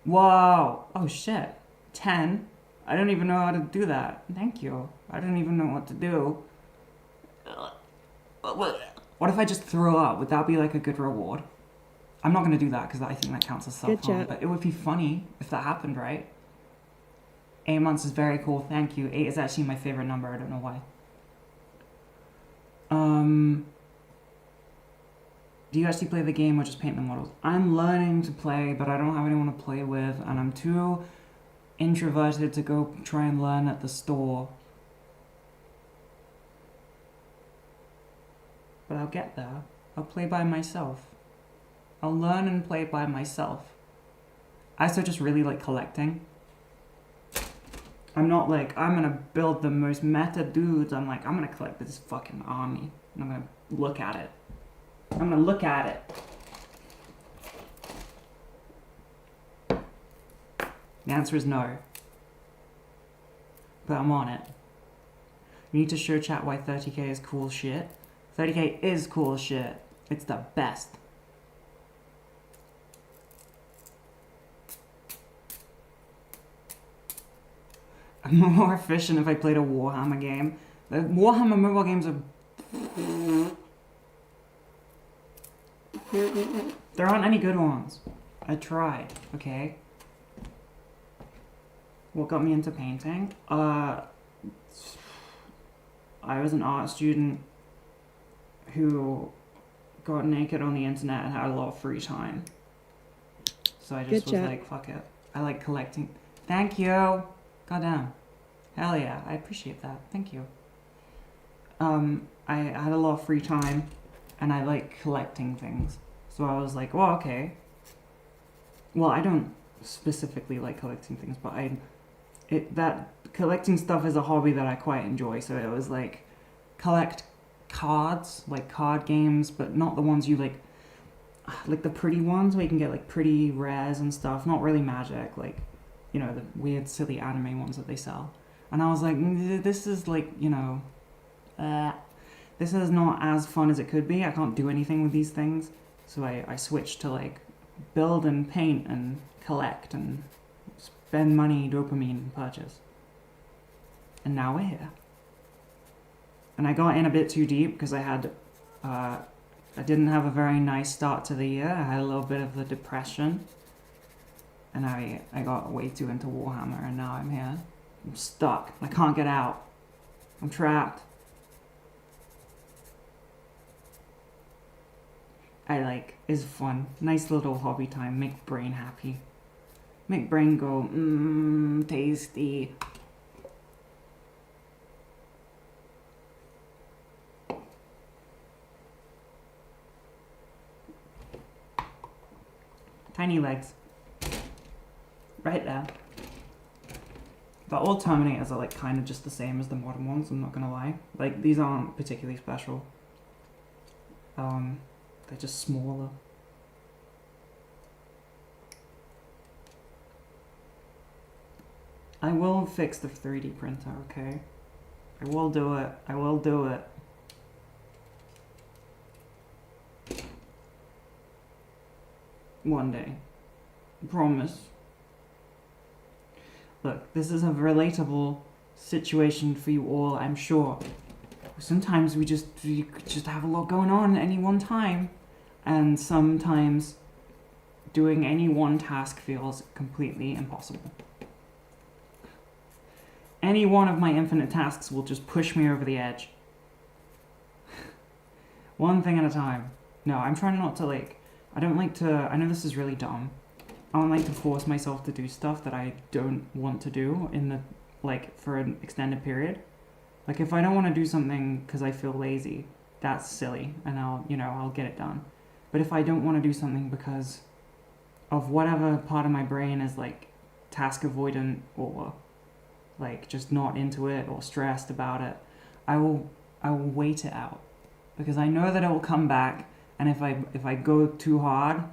Whoa. Oh shit. 10. I don't even know how to do that. Thank you. I don't even know what to do. What if I just throw up? Would that be like a good reward? I'm not going to do that because I think that counts as self-harm. job. But it would be funny if that happened, right? 8 months is very cool. Thank you. 8 is actually my favorite number. I don't know why. Do you actually play the game or just paint the models? I'm learning to play, but I don't have anyone to play with, and I'm too introverted to go try and learn at the store. But I'll get there. I'll play by myself. I'll learn and play by myself. I also just really like collecting. I'm not like, I'm gonna build the most meta dudes. I'm like, I'm gonna collect this fucking army. And I'm gonna look at it. I'm gonna look at it. The answer is no. But I'm on it. You need to show chat why 30k is cool shit. 30k is cool shit. It's the best. I'm more efficient if I played a Warhammer game. The Warhammer mobile games are... There aren't any good ones. I tried, okay? What got me into painting? I was an art student who got naked on the internet and had a lot of free time. So I just Good was job. like, fuck it. I like collecting. Thank you. Goddamn. Hell yeah. I appreciate that. Thank you. I had a lot of free time and I like collecting things. So I was like, well, okay. Well, I don't specifically like collecting things, but that collecting stuff is a hobby that I quite enjoy. So it was like collect cards, like card games, but not the ones you like the pretty ones where you can get like pretty rares and stuff. Not really Magic, like, you know, the weird silly anime ones that they sell. And I was like, this is like, you know, this is not as fun as it could be. I can't do anything with these things. So I switched to like build and paint and collect and spend money, dopamine, and purchase. And now we're here. And I got in a bit too deep because I didn't have a very nice start to the year. I had a little bit of the depression. And I got way too into Warhammer, and now I'm here. I'm stuck. I can't get out. I'm trapped. It's fun. Nice little hobby time. Make brain happy. Make brain go, tasty. Tiny legs. Right there. The old Terminators are like kind of just the same as the modern ones, I'm not gonna lie. Like, these aren't particularly special. They're just smaller. I will fix the 3D printer, okay? I will do it. I will do it. One day. Promise. Look, this is a relatable situation for you all, I'm sure. Sometimes we just have a lot going on at any one time, and sometimes doing any one task feels completely impossible. Any one of my infinite tasks will just push me over the edge. One thing at a time. No, I'm trying not to I don't like to, I know this is really dumb. I don't like to force myself to do stuff that I don't want to do for an extended period. Like, if I don't want to do something because I feel lazy, that's silly, and I'll get it done. But if I don't want to do something because of whatever part of my brain is task avoidant or just not into it or stressed about it, I will wait it out, because I know that it will come back. And if I go too hard,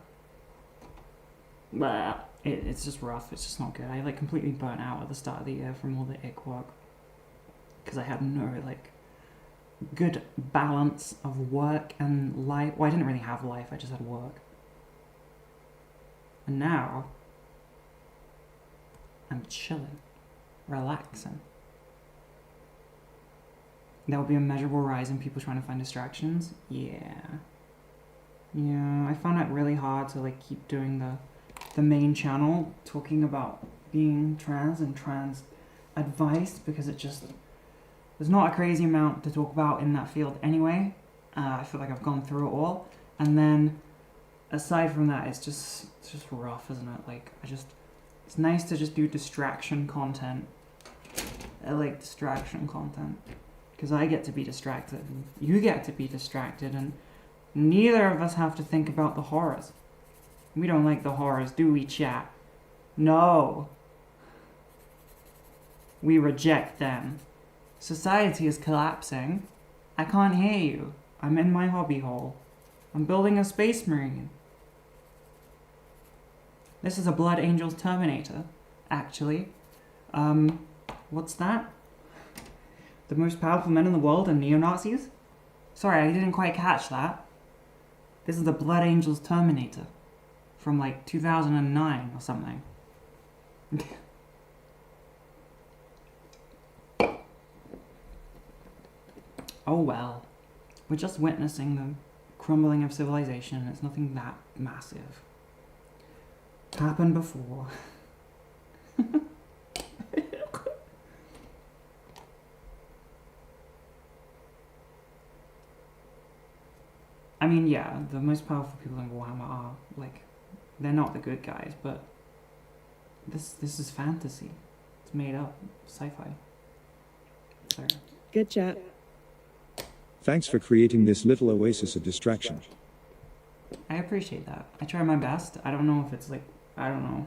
it's just rough. It's just not good. I completely burnt out at the start of the year from all the ick work, because I had no good balance of work and life. Well, I didn't really have life. I just had work. And now I'm chilling, relaxing. There will be a measurable rise in people trying to find distractions. Yeah, I found it really hard to keep doing the main channel talking about being trans and trans advice, because there's not a crazy amount to talk about in that field anyway. I feel like I've gone through it all, and then aside from that, it's just rough, isn't it? It's nice to just do distraction content. I like distraction content because I get to be distracted and you get to be distracted, and neither of us have to think about the horrors. We don't like the horrors, do we, chat? No. We reject them. Society is collapsing. I can't hear you. I'm in my hobby hole. I'm building a space marine. This is a Blood Angels Terminator, actually. What's that? The most powerful men in the world are neo-Nazis? Sorry, I didn't quite catch that. This is the Blood Angels Terminator from 2009 or something. Oh well. We're just witnessing the crumbling of civilization. It's nothing that massive. Happened before. I mean, yeah, the most powerful people in Warhammer are, they're not the good guys, but this is fantasy. It's made up. Sci-fi. Sorry. Good chat. Thanks for creating this little oasis of distraction. I appreciate that. I try my best. I don't know if it's I don't know.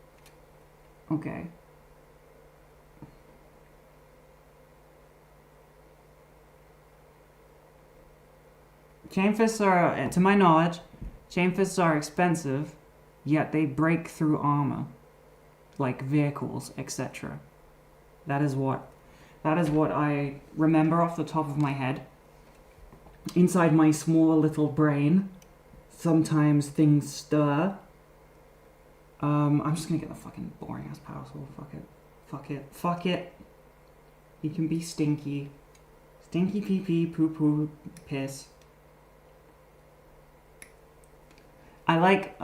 Okay. Chain fists are, to my knowledge, chain fists are expensive, yet they break through armor, like vehicles, etc. That is what I remember off the top of my head. Inside my small little brain, sometimes things stir. I'm just gonna get the fucking boring ass power sword. Fuck it. Fuck it. Fuck it. He can be stinky. Stinky pee pee, poo poo, piss. I like,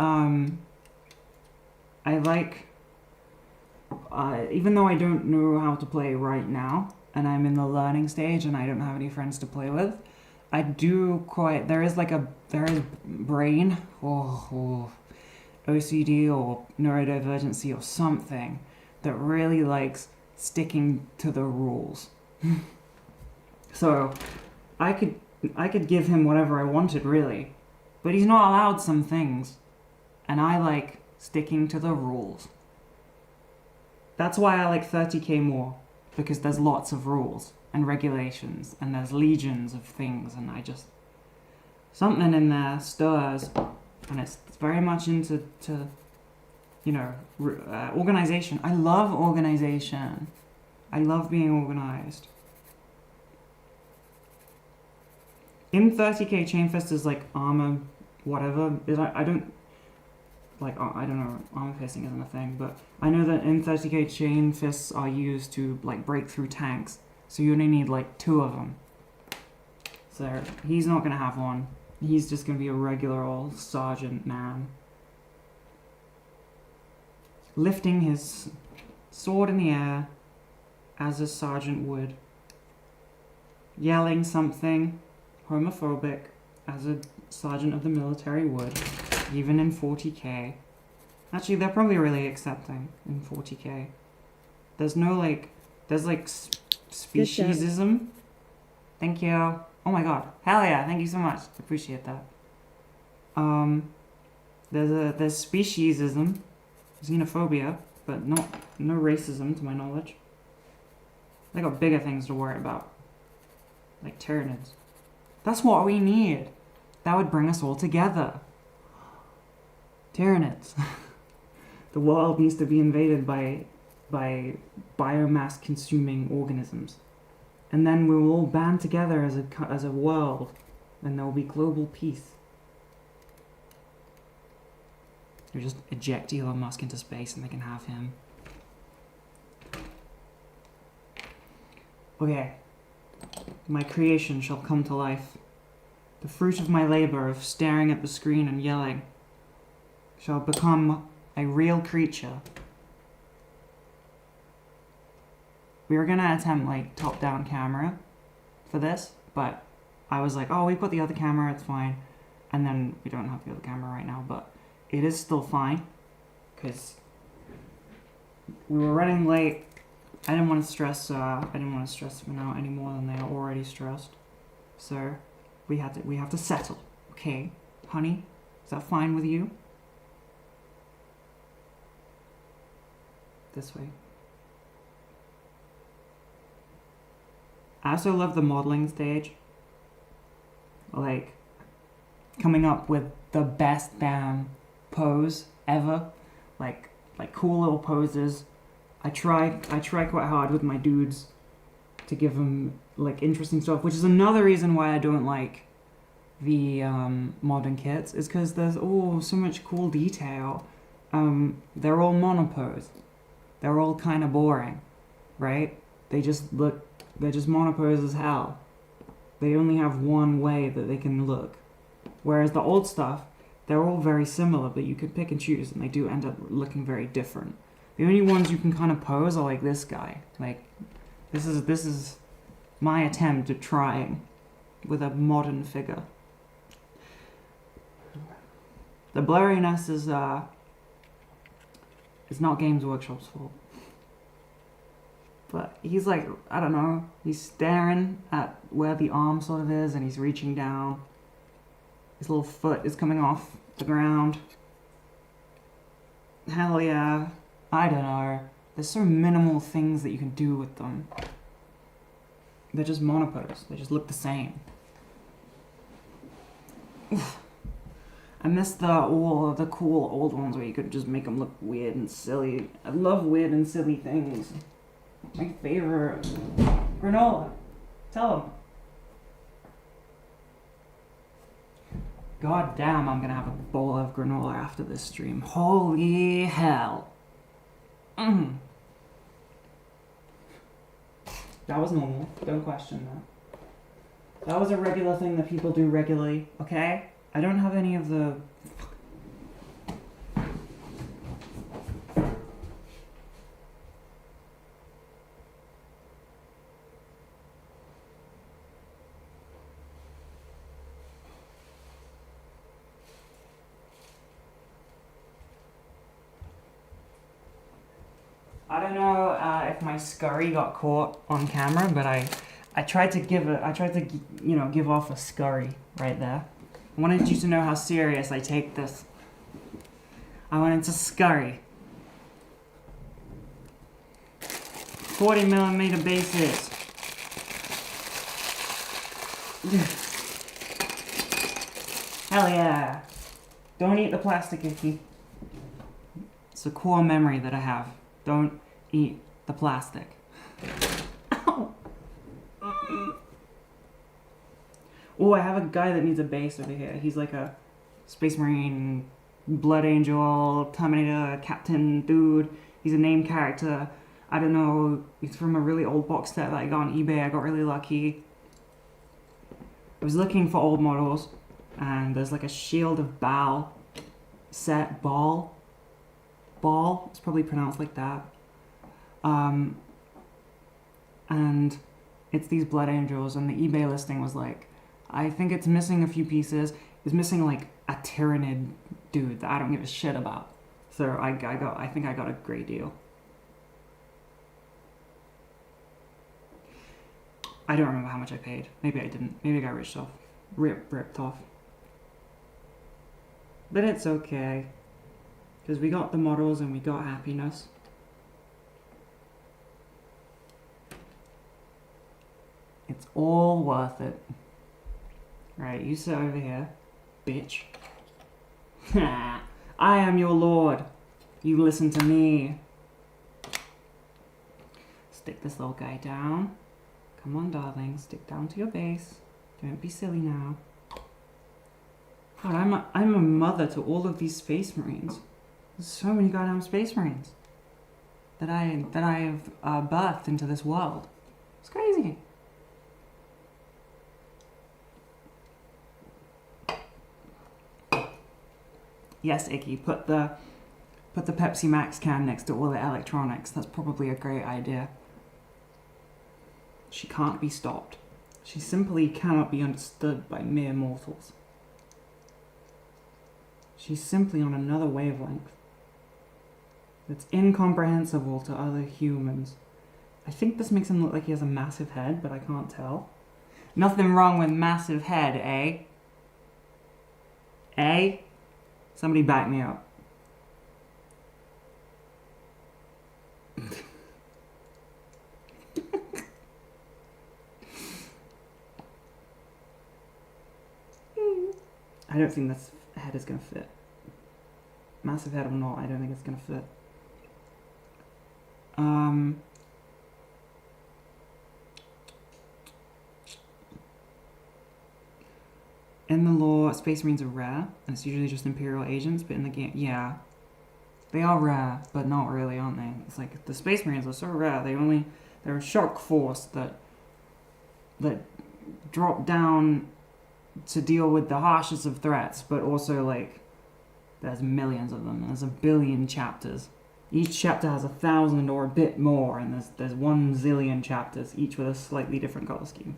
even though I don't know how to play right now, and I'm in the learning stage and I don't have any friends to play with, I do quite, there is brain, or OCD or neurodivergency or something that really likes sticking to the rules. So, I could give him whatever I wanted, really. But he's not allowed some things. And I like sticking to the rules. That's why I like 30k more. Because there's lots of rules and regulations. And there's legions of things. And something in there stirs. And it's very much into, organization. I love organization. I love being organized. In 30k, chain fist is like armor, whatever. I don't know, armor piercing isn't a thing, but I know that in 30k, chain fists are used to like break through tanks. So you only need like 2 of them. So he's not gonna have one. He's just gonna be a regular old sergeant man. Lifting his sword in the air as a sergeant would. Yelling something homophobic as a sergeant of the military would, even in 40k. Actually, they're probably really accepting in 40k. There's speciesism. Thank you. Oh my god. Hell yeah, thank you so much. Appreciate that. There's speciesism, xenophobia, but no racism to my knowledge. They got bigger things to worry about. Like Tyranids. That's what we need. That would bring us all together. Tyranids. The world needs to be invaded by biomass consuming organisms. And then we will all band together as a world. And there will be global peace. Or just eject Elon Musk into space and they can have him. Okay. My creation shall come to life. The fruit of my labor of staring at the screen and yelling shall become a real creature. We were gonna attempt like top-down camera for this, but I was like, oh, we've got the other camera, it's fine. And then we don't have the other camera right now, but it is still fine because we were running late. I didn't want to stress them out any more than they are already stressed. So we have to settle. Okay, honey, is that fine with you? This way. I also love the modeling stage. Like coming up with the best damn pose ever. Like cool little poses. I try quite hard with my dudes to give them like interesting stuff, which is another reason why I don't like the modern kits, is because there's so much cool detail. They're all monopose. They're all kind of boring, right? They're just monopose as hell. They only have one way that they can look. Whereas the old stuff, they're all very similar, but you could pick and choose, and they do end up looking very different. The only ones you can kind of pose are like this guy. Like, this is my attempt at trying with a modern figure. The blurriness is not Games Workshop's fault. But he's like, I don't know, he's staring at where the arm sort of is, and he's reaching down. His little foot is coming off the ground. Hell yeah. I don't know. There's so minimal things that you can do with them. They're just monopose. They just look the same. Oof. I miss all of the cool old ones where you could just make them look weird and silly. I love weird and silly things. My favorite. Granola. Tell them. God damn, I'm gonna have a bowl of granola after this stream. Holy hell. That was normal. Don't question that. That was a regular thing that people do regularly, okay? I don't have any of the... I don't know if my scurry got caught on camera, but I tried to give off a scurry right there. I wanted you to know how serious I take this. I wanted to scurry. 40mm bases. Hell yeah. Don't eat the plastic, Icky. It's a core memory that I have. Don't eat the plastic. Ow. Oh, I have a guy that needs a base over here. He's like a Space Marine, Blood Angel, Terminator, Captain dude. He's a named character. I don't know. He's from a really old box set that I got on eBay. I got really lucky. I was looking for old models, and there's like a Shield of Baal set. Ball. It's probably pronounced like that. And it's these Blood Angels, and the eBay listing was like, I think it's missing a few pieces. It's missing like a Tyranid dude that I don't give a shit about. So I think I got a great deal. I don't remember how much I paid. Maybe I didn't. Maybe I got ripped off. But it's okay. Because we got the models and we got happiness. It's all worth it. Right, you sit over here, bitch. I am your lord. You listen to me. Stick this little guy down. Come on, darling. Stick down to your base. Don't be silly now. God, I'm a mother to all of these Space Marines. There's so many goddamn Space Marines that I have birthed into this world. It's crazy. Yes, Icky, put the Pepsi Max can next to all the electronics. That's probably a great idea. She can't be stopped. She simply cannot be understood by mere mortals. She's simply on another wavelength. It's incomprehensible to other humans. I think this makes him look like he has a massive head, but I can't tell. Nothing wrong with massive head, eh? Eh? Somebody back me up. I don't think this head is going to fit. Massive head or not, I don't think it's going to fit. In the lore, Space Marines are rare, and it's usually just Imperial agents, but in the game, yeah. They are rare, but not really, aren't they? It's like, the Space Marines are so rare, they're a shock force that drop down to deal with the harshest of threats, but also, like, there's millions of them, and there's 1 billion chapters. Each chapter has 1,000 or a bit more, and there's 1 zillion chapters, each with a slightly different color scheme.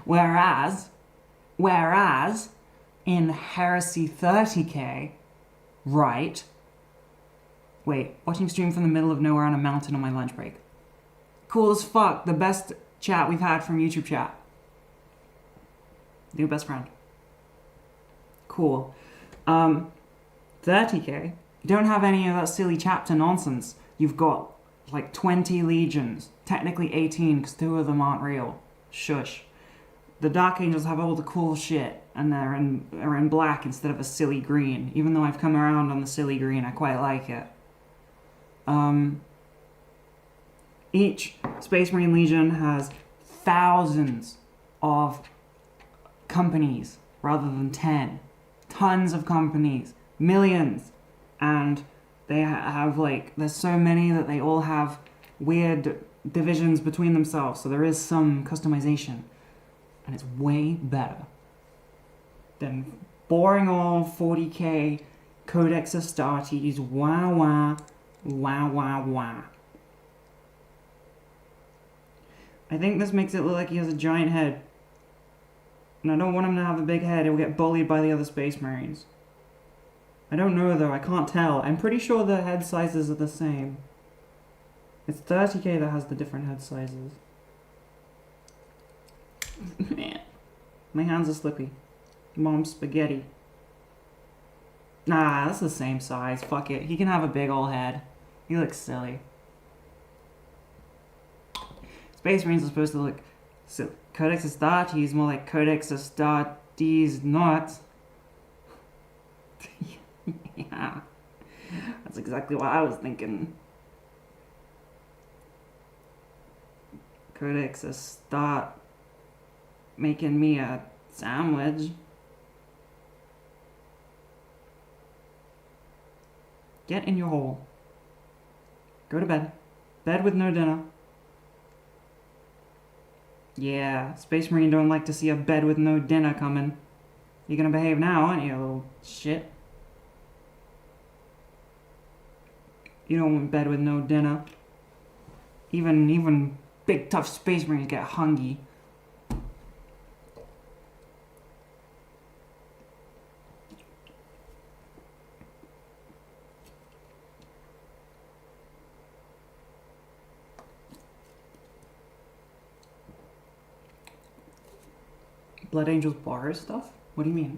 Whereas in Heresy 30k, right? Wait, watching stream from the middle of nowhere on a mountain on my lunch break. Cool as fuck. The best chat we've had from YouTube chat. New best friend. Cool. 30k. You don't have any of that silly chapter nonsense. You've got like 20 legions, technically 18 because 2 of them aren't real. Shush. The Dark Angels have all the cool shit, and are in black instead of a silly green. Even though I've come around on the silly green, I quite like it. Each Space Marine Legion has thousands of companies rather than 10. Tons of companies. Millions. And they have like, there's so many that they all have weird divisions between themselves. So there is some customization. And it's way better than boring old 40k Codex Astartes. Wah wah. Wah wah wah. I think this makes it look like he has a giant head. And I don't want him to have a big head. He'll get bullied by the other Space Marines. I don't know though, I can't tell. I'm pretty sure the head sizes are the same. It's 30k that has the different head sizes. Man. My hands are slippy. Mom's spaghetti. Nah, that's the same size. Fuck it. He can have a big ol' head. He looks silly. Space Marines are supposed to look... So, Codex Astartes more like Codex Astartes not. Yeah. That's exactly what I was thinking. Codex Astart... making me a sandwich. Get in your hole. Go to bed. Bed with no dinner. Yeah, Space Marine don't like to see a bed with no dinner coming. You're gonna behave now, aren't you, little shit? You don't want bed with no dinner. Even big tough Space Marines get hungry. Blood Angels borrow stuff? What do you mean?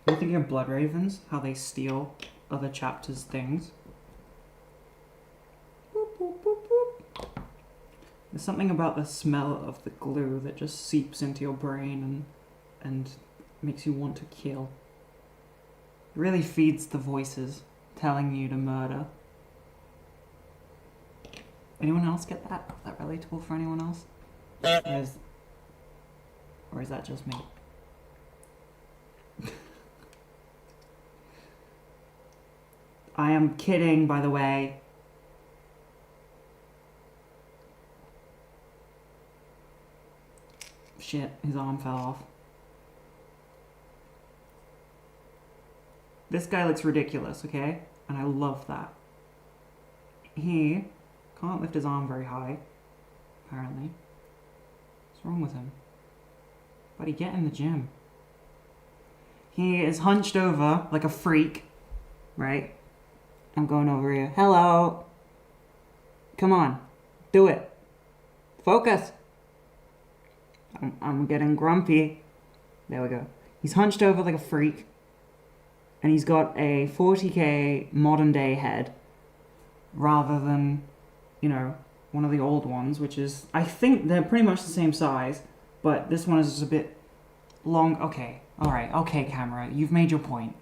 Are you thinking of Blood Ravens? How they steal other chapters' things? Boop, boop, boop, boop. There's something about the smell of the glue that just seeps into your brain and makes you want to kill. It really feeds the voices telling you to murder. Anyone else get that? Is that relatable for anyone else? Or is that just me? I am kidding, by the way. Shit, his arm fell off. This guy looks ridiculous, okay? And I love that. He can't lift his arm very high, apparently. What's wrong with him? Buddy, get in the gym. He is hunched over like a freak, right? I'm going over here. Hello. Come on. Do it. Focus. I'm getting grumpy. There we go. He's hunched over like a freak. And he's got a 40k modern day head. Rather than, you know, one of the old ones, which is... I think they're pretty much the same size. But this one is just a bit long. Okay, alright, okay, camera, you've made your point.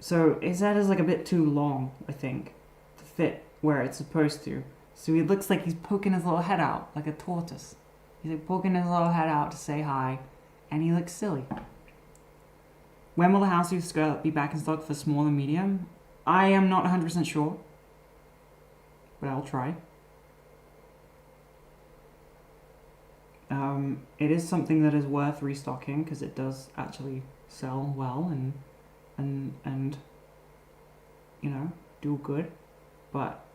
So his head is like a bit too long, I think, to fit where it's supposed to. So he looks like he's poking his little head out, like a tortoise. He's like poking his little head out to say hi, and he looks silly. When will the House of Skirt be back in stock for small and medium? I am not 100% sure, but I'll try. It is something that is worth restocking because it does actually sell well and you know, do good, but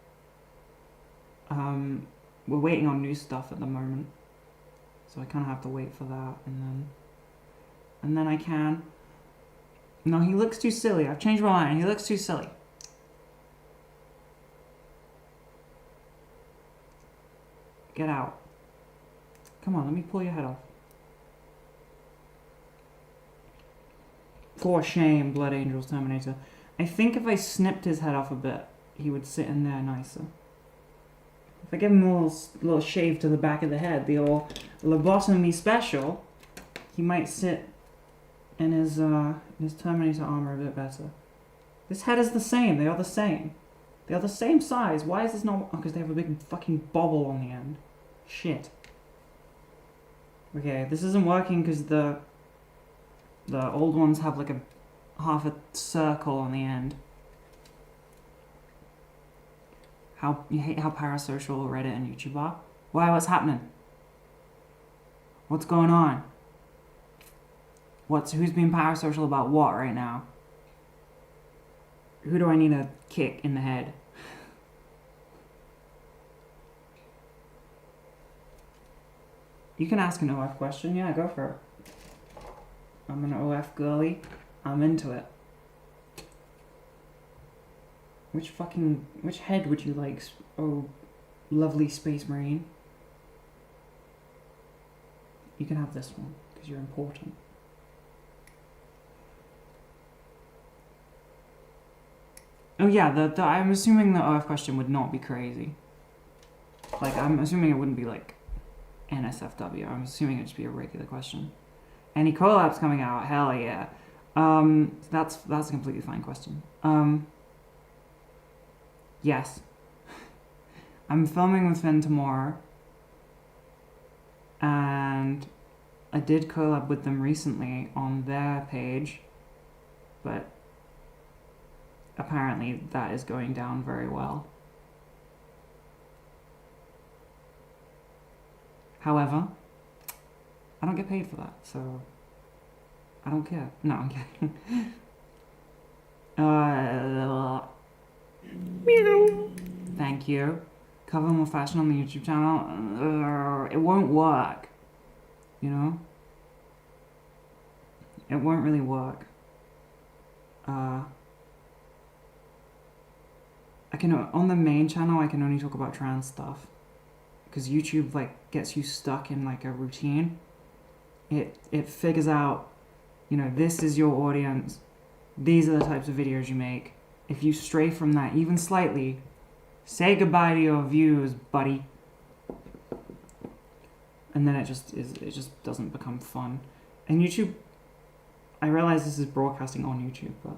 we're waiting on new stuff at the moment, so I kind of have to wait for that, and then I can. No, he looks too silly. I've changed my mind. He looks too silly. Get out. Come on, let me pull your head off. For shame, Blood Angels Terminator. I think if I snipped his head off a bit, he would sit in there nicer. If I give him a little shave to the back of the head, the old lobotomy special, he might sit in his Terminator armor a bit better. This head is the same. They are the same. They are the same size. Why is this not? Oh, because they have a big fucking bobble on the end. Shit. Okay, this isn't working because the old ones have like a half a circle on the end. You hate how parasocial Reddit and YouTube are? Why? What's happening? What's going on? Who's being parasocial about what right now? Who do I need to kick in the head? You can ask an OF question. Yeah, go for it. I'm an OF girly. I'm into it. Which head would you like? Oh, lovely space marine. You can have this one, because you're important. Oh yeah, I'm assuming the OF question would not be crazy. Like, I'm assuming it wouldn't be like NSFW. I'm assuming it'd just be a regular question. Any collabs coming out? Hell yeah. That's a completely fine question. Yes. I'm filming with Finn tomorrow. And I did collab with them recently on their page. But apparently that is going down very well. However, I don't get paid for that, so I don't care. No, I'm kidding. Meow. Thank you. Cover more fashion on the YouTube channel. It won't work. You know? It won't really work. On the main channel, I can only talk about trans stuff. Because YouTube, like, gets you stuck in, like, a routine. It figures out, you know, this is your audience. These are the types of videos you make. If you stray from that even slightly, say goodbye to your views, buddy. And then it just doesn't become fun. And YouTube, I realize this is broadcasting on YouTube, but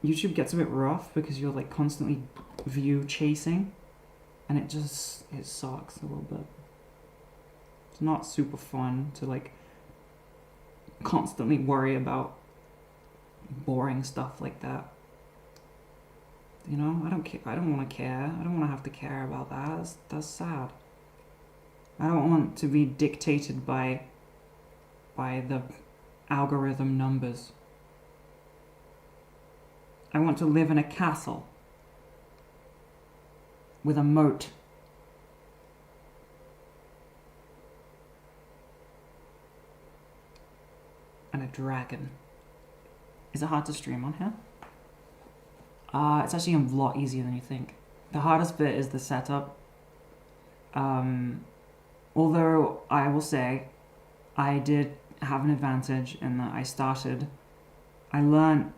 YouTube gets a bit rough because you're like constantly view chasing, and it sucks a little bit. It's not super fun to like constantly worry about boring stuff like that. You know, I don't care. I don't want to care. I don't want to have to care about that. That's sad. I don't want to be dictated by the algorithm numbers. I want to live in a castle with a moat. And a dragon. Is it hard to stream on here? It's actually a lot easier than you think. The hardest bit is the setup. Although I will say, I did have an advantage in that I learned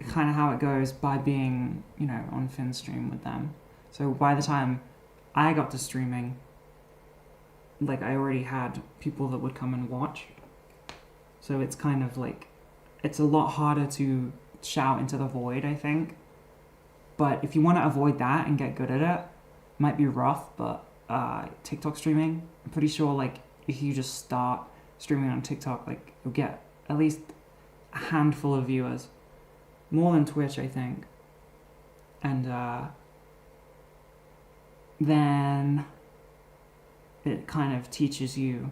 kind of how it goes by being, you know, on Finn's stream with them. So by the time I got to streaming, like I already had people that would come and watch. So it's kind of like, it's a lot harder to shout into the void, I think. But if you want to avoid that and get good at it, might be rough, but TikTok streaming, I'm pretty sure like if you just start streaming on TikTok, like you'll get at least a handful of viewers. More than Twitch, I think. And then it kind of teaches you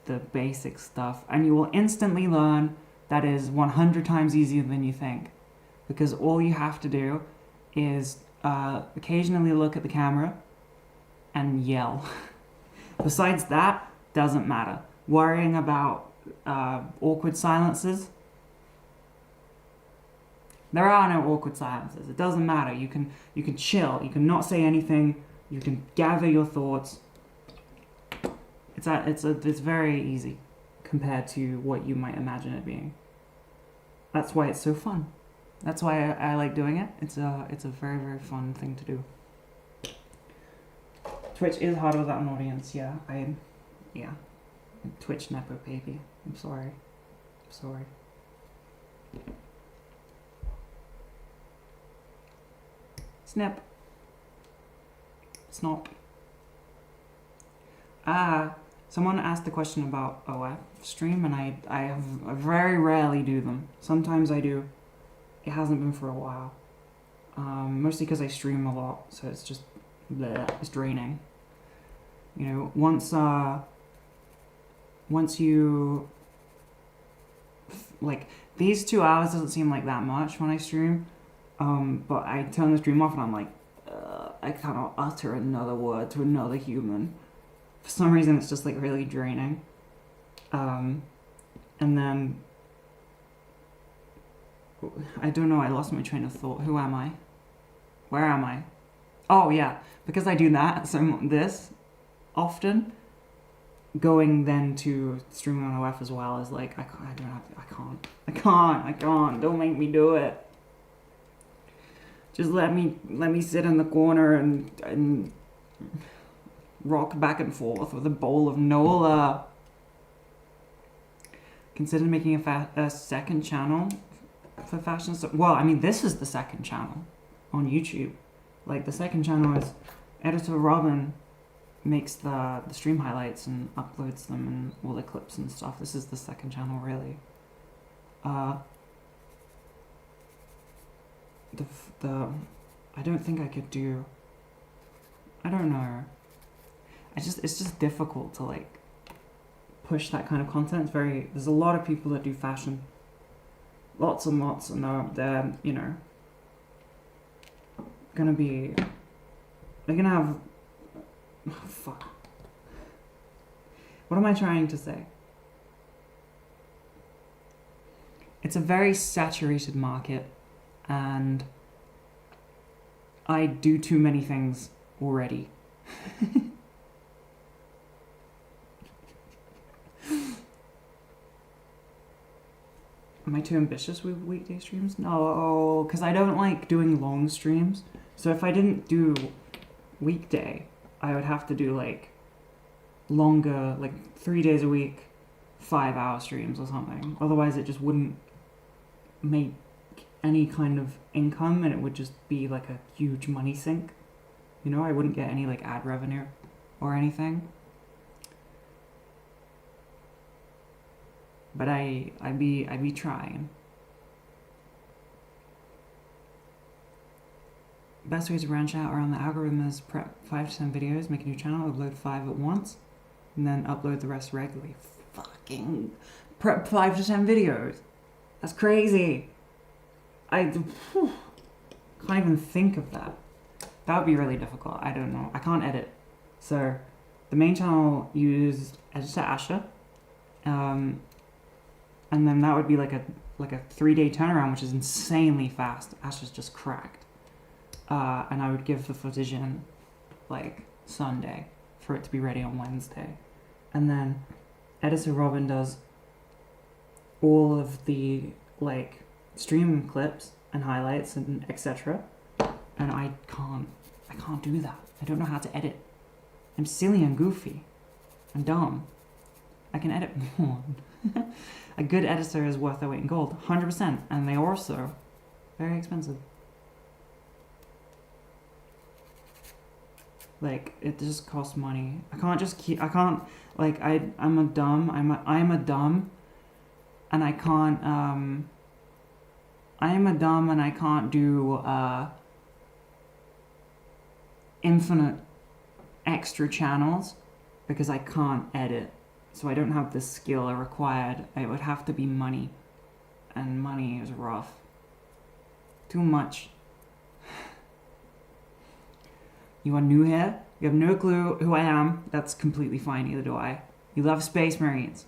the basic stuff. And you will instantly learn that is 100 times easier than you think. Because all you have to do is occasionally look at the camera and yell. Besides that, doesn't matter. Worrying about awkward silences. There are no awkward silences. It doesn't matter. You can chill. You can not say anything. You can gather your thoughts. It's very easy compared to what you might imagine it being. That's why it's so fun. That's why I like doing it. It's a very, very fun thing to do. Twitch is hard without an audience, yeah. Yeah. Twitch nepo baby. I'm sorry. Snip. Snop. Someone asked a question about OF stream, and I very rarely do them. Sometimes I do. It hasn't been for a while. Mostly because I stream a lot, so it's just bleh, it's draining. You know, once you like these 2 hours doesn't seem like that much when I stream, but I turn the stream off and I'm like, I cannot utter another word to another human. For some reason, it's just like really draining. And then I don't know. I lost my train of thought. Who am I? Where am I? Oh yeah, because I do that. So this often going then to streaming on OF as well is like I can't. Don't make me do it. Just let me sit in the corner and rock back and forth with a bowl of Nola. Consider making a second channel for fashion stuff. Well, I mean, this is the second channel on YouTube. Like, the second channel is Editor Robin makes the stream highlights and uploads them and all the clips and stuff. This is the second channel, really. I don't think I could do. I don't know. It's just difficult to like push that kind of content. There's a lot of people that do fashion, lots and lots, and they're you know they're gonna have fuck. What am I trying to say? It's a very saturated market, and I do too many things already. Am I too ambitious with weekday streams? No, because I don't like doing long streams. So if I didn't do weekday, I would have to do like longer, like 3 days a week, 5-hour streams or something. Otherwise it just wouldn't make any kind of income, and it would just be like a huge money sink. You know, I wouldn't get any like ad revenue or anything. But I'd be trying. Best way to branch out around the algorithm is prep 5 to 10 videos, make a new channel, upload 5 at once, and then upload the rest regularly. Fucking prep 5 to 10 videos. That's crazy. I can't even think of that. That would be really difficult. I don't know. I can't edit. So the main channel used Editor Asher. And then that would be like a 3-day turnaround, which is insanely fast. Asher's just cracked. And I would give the footage in like Sunday for it to be ready on Wednesday. And then Editor Robin does all of the like stream clips and highlights and etc. And I can't do that. I don't know how to edit. I'm silly and goofy. I'm dumb. I can edit more. A good editor is worth their weight in gold, 100%, and they are also very expensive. Like, it just costs money. I'm a dumb, and I can't do infinite extra channels because I can't edit. So I don't have the skill required. It would have to be money. And money is rough. Too much. You are new here. You have no clue who I am. That's completely fine. Neither do I. You love Space Marines.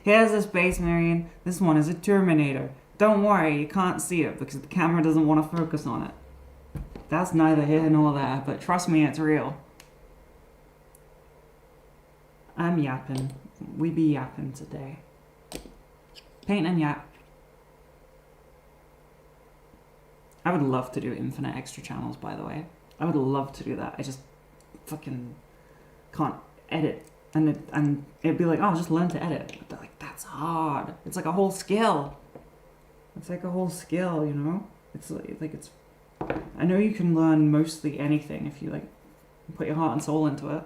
Here's a Space Marine. This one is a Terminator. Don't worry, you can't see it because the camera doesn't want to focus on it. That's neither here nor there, but trust me, it's real. I'm yapping. We be yapping today. Paint and yap. I would love to do infinite extra channels, by the way. I would love to do that. I just fucking can't edit. And it'd be like, oh, just learn to edit. But like, that's hard. It's like a whole skill. It's like a whole skill, you know? It's like it's... I know you can learn mostly anything if you like put your heart and soul into it.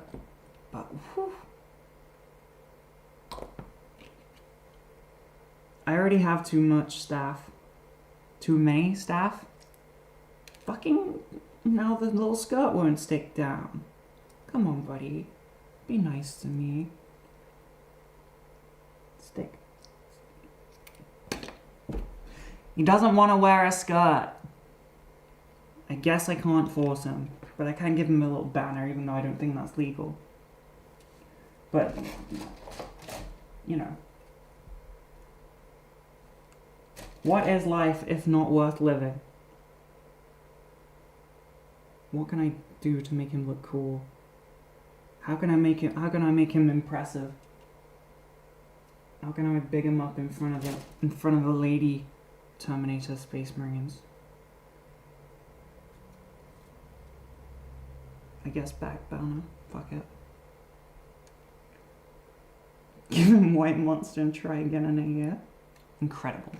But, whew. I already have too much staff. Too many staff. Fucking... Now the little skirt won't stick down. Come on, buddy. Be nice to me. Stick. He doesn't want to wear a skirt. I guess I can't force him. But I can give him a little banner, even though I don't think that's legal. But, you know. What is life if not worth living? What can I do to make him look cool? How can I make him impressive? How can I big him up in front of the lady Terminator Space Marines? I guess back banner. Fuck it. Give him White Monster and try again in a year. Incredible.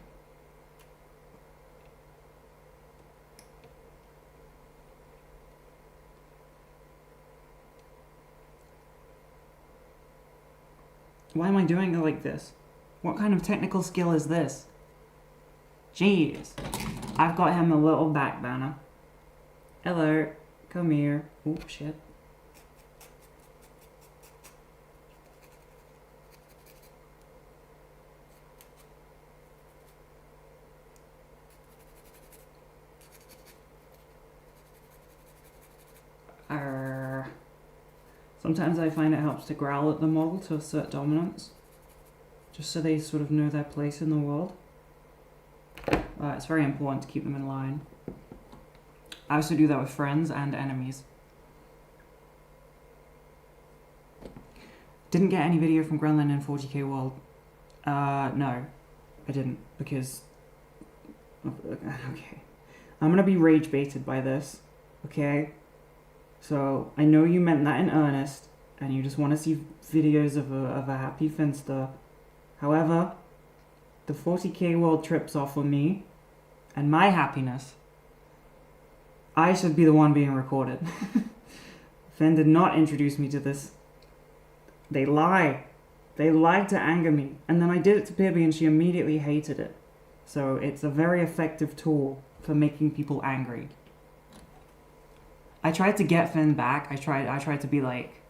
Why am I doing it like this? What kind of technical skill is this? Jeez. I've got him a little back banner. Hello. Come here. Oh, shit. Sometimes I find it helps to growl at the model to assert dominance. Just so they sort of know their place in the world. It's very important to keep them in line. I also do that with friends and enemies. Didn't get any video from Gremlin in 40k World. No, I didn't, because... Okay. I'm gonna be rage baited by this, okay? So, I know you meant that in earnest, and you just want to see videos of a happy Finster. However, the 40k World trips off for me, and my happiness. I should be the one being recorded. Finn did not introduce me to this. They lie. They lied to anger me. And then I did it to Pibby and she immediately hated it. So it's a very effective tool for making people angry. I tried to get Finn back. I tried to be like,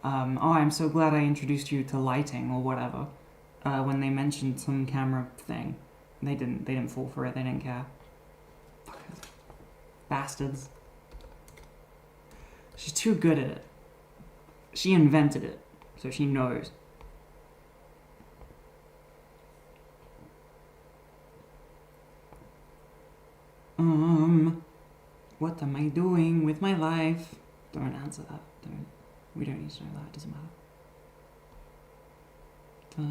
oh, I'm so glad I introduced you to lighting or whatever. When they mentioned some camera thing. They didn't fall for it. They didn't care. Fuckers. Bastards. She's too good at it. She invented it, so she knows. What am I doing with my life? Don't answer that. We don't need to know that. It doesn't matter.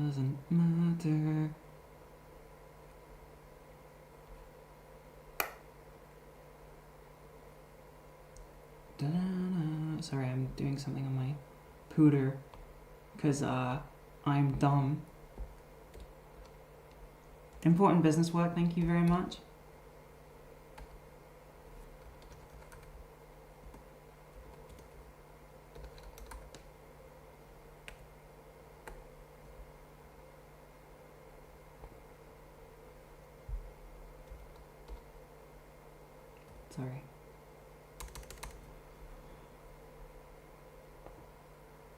Doesn't matter. Da-da-da. Sorry, I'm doing something on my pooter because I'm dumb. Important business work, thank you very much. Sorry.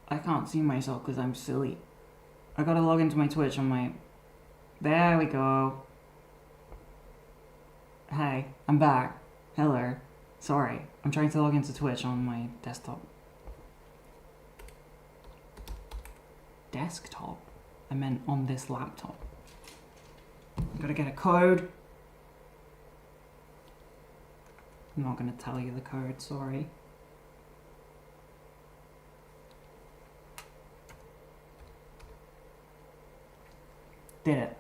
I can't see myself because I'm silly. I gotta log into my Twitch on my... There we go. Hey, I'm back. Hello. Sorry, I'm trying to log into Twitch on my desktop. Desktop? I meant on this laptop. Gotta get a code. I'm not gonna tell you the code, sorry. Did it.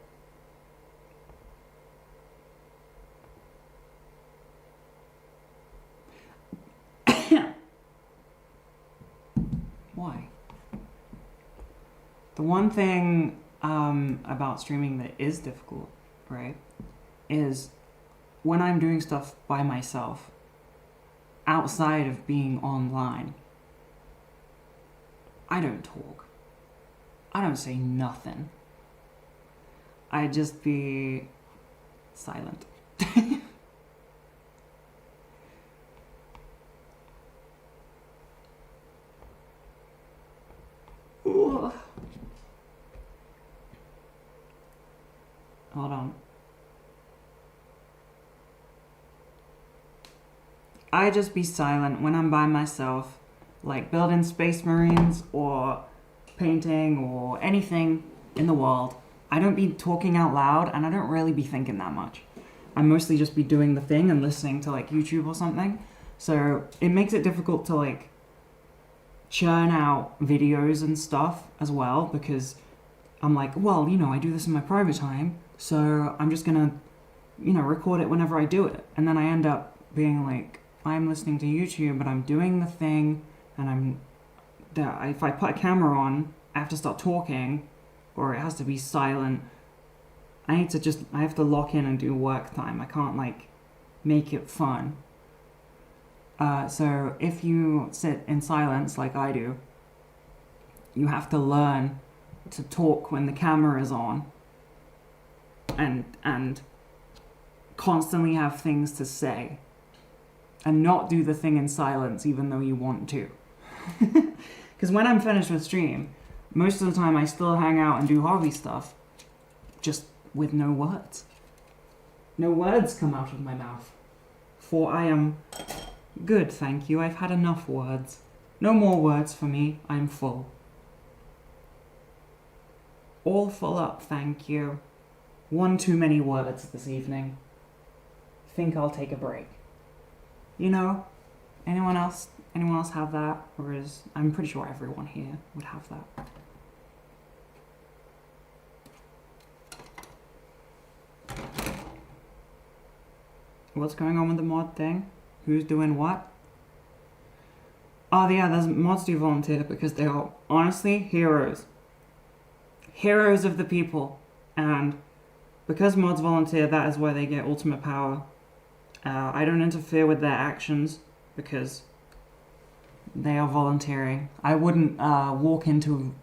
The one thing about streaming that is difficult, right, is when I'm doing stuff by myself, outside of being online, I don't talk. I don't say nothing. I just be silent. Ooh. Hold on. I just be silent when I'm by myself, like building Space Marines or painting or anything in the world. I don't be talking out loud and I don't really be thinking that much. I mostly just be doing the thing and listening to like YouTube or something. So it makes it difficult to like churn out videos and stuff as well, because I'm like, well, you know, I do this in my private time, so I'm just gonna, you know, record it whenever I do it. And then I end up being like, I'm listening to YouTube, but I'm doing the thing, and if I put a camera on, I have to start talking, or it has to be silent. I have to lock in and do work time. I can't like make it fun. So if you sit in silence like I do, you have to learn to talk when the camera is on, and constantly have things to say, and not do the thing in silence even though you want to. Because when I'm finished with stream, most of the time I still hang out and do hobby stuff, just with no words. No words come out of my mouth, for I am good, thank you. I've had enough words. No more words for me. I'm full. All full up, thank you. One too many words this evening. Think I'll take a break. You know, anyone else have that? Or I'm pretty sure everyone here would have that. What's going on with the mod thing? Who's doing what? Oh yeah, there's mods do volunteer because they are honestly heroes. Heroes of the people. And because mods volunteer, that is why they get ultimate power. I don't interfere with their actions because they are volunteering. I wouldn't walk in front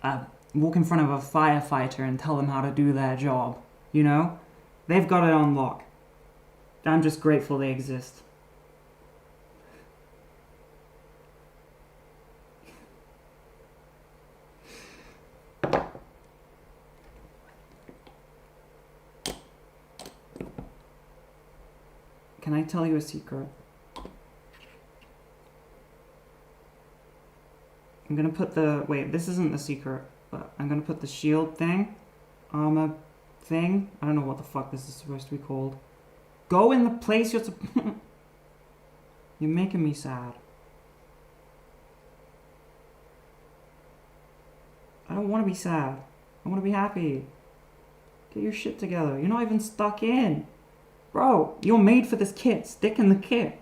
of a firefighter and tell them how to do their job. You know? They've got it on lock. I'm just grateful they exist. Can I tell you a secret? I'm gonna put wait, this isn't the secret, but I'm gonna put the shield thing, armor thing, I don't know what the fuck this is supposed to be called. Go in the place you're You're making me sad. I don't want to be sad. I want to be happy. Get your shit together. You're not even stuck in. Bro, you're made for this kit. Stick in the kit.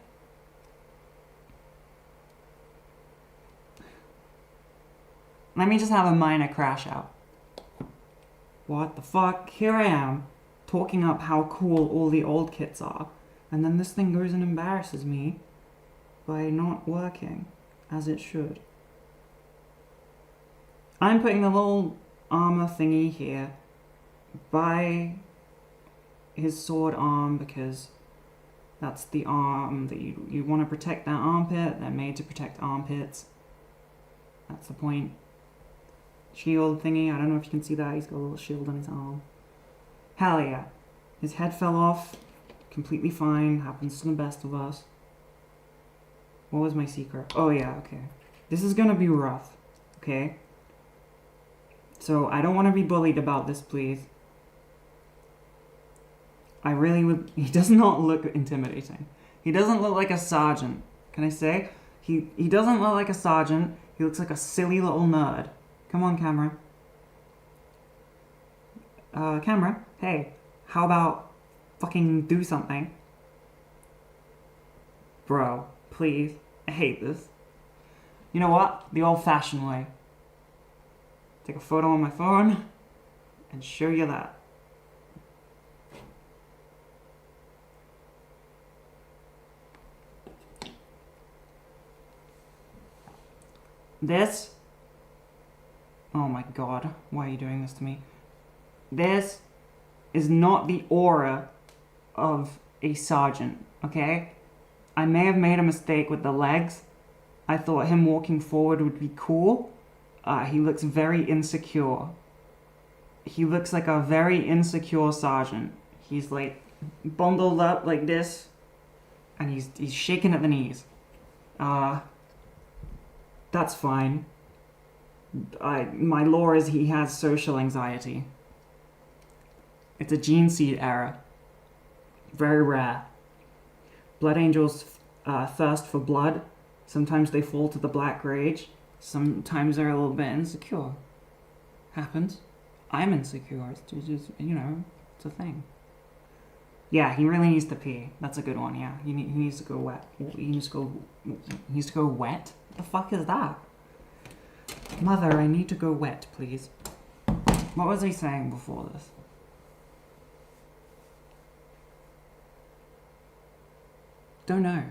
Let me just have a minor crash out. What the fuck? Here I am, talking up how cool all the old kits are, and then this thing goes and embarrasses me by not working as it should. I'm putting the little armor thingy here by his sword arm because that's the arm that you want to protect that armpit. They're made to protect armpits. That's the point. Shield thingy, I don't know if you can see that. He's got a little shield on his arm. Hell yeah. His head fell off. Completely fine. Happens to the best of us. What was my secret? Oh yeah, okay. This is gonna be rough. Okay? So I don't want to be bullied about this, please. I really would. He does not look intimidating. He doesn't look like a sergeant. Can I say? He doesn't look like a sergeant. He looks like a silly little nerd. Come on, camera. Camera, hey, how about fucking do something? Bro, please. I hate this. You know what? The old-fashioned way. take a photo on my phone and show you that. This, oh my god, why are you doing this to me? This is not the aura of a sergeant, okay? I may have made a mistake with the legs. I thought him walking forward would be cool. He looks very insecure. He looks like a very insecure sergeant. He's like bundled up like this, and he's shaking at the knees. That's fine. My lore is he has social anxiety. It's a gene seed error. Very rare. Blood angels thirst for blood. Sometimes they fall to the black rage. Sometimes they're a little bit insecure. Happens. I'm insecure. It's just, it's a thing. Yeah, he really needs to pee. That's a good one, yeah. He needs to go wet. He needs to go wet? What the fuck is that? Mother, I need to go wet, please. What was he saying before this? Don't know.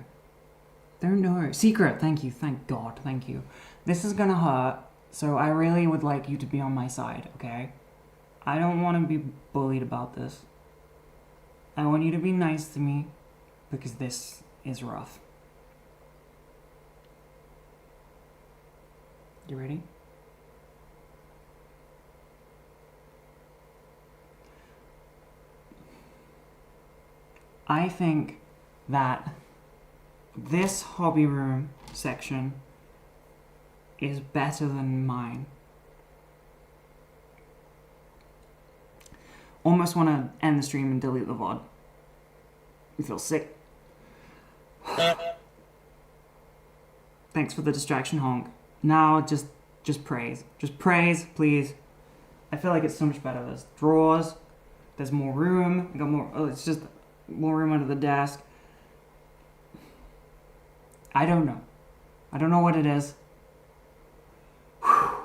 Secret, thank you, thank God, thank you. This is gonna hurt, so I really would like you to be on my side, okay? I don't want to be bullied about this. I want you to be nice to me, because this is rough. You ready? I think that this hobby room section is better than mine. Almost want to end the stream and delete the VOD. You feel sick? Thanks for the distraction, honk. Now just praise. Just praise, please. I feel like it's so much better. There's drawers. There's more room. I got more. Oh, it's just more room under the desk. I don't know. I don't know what it is. Whew.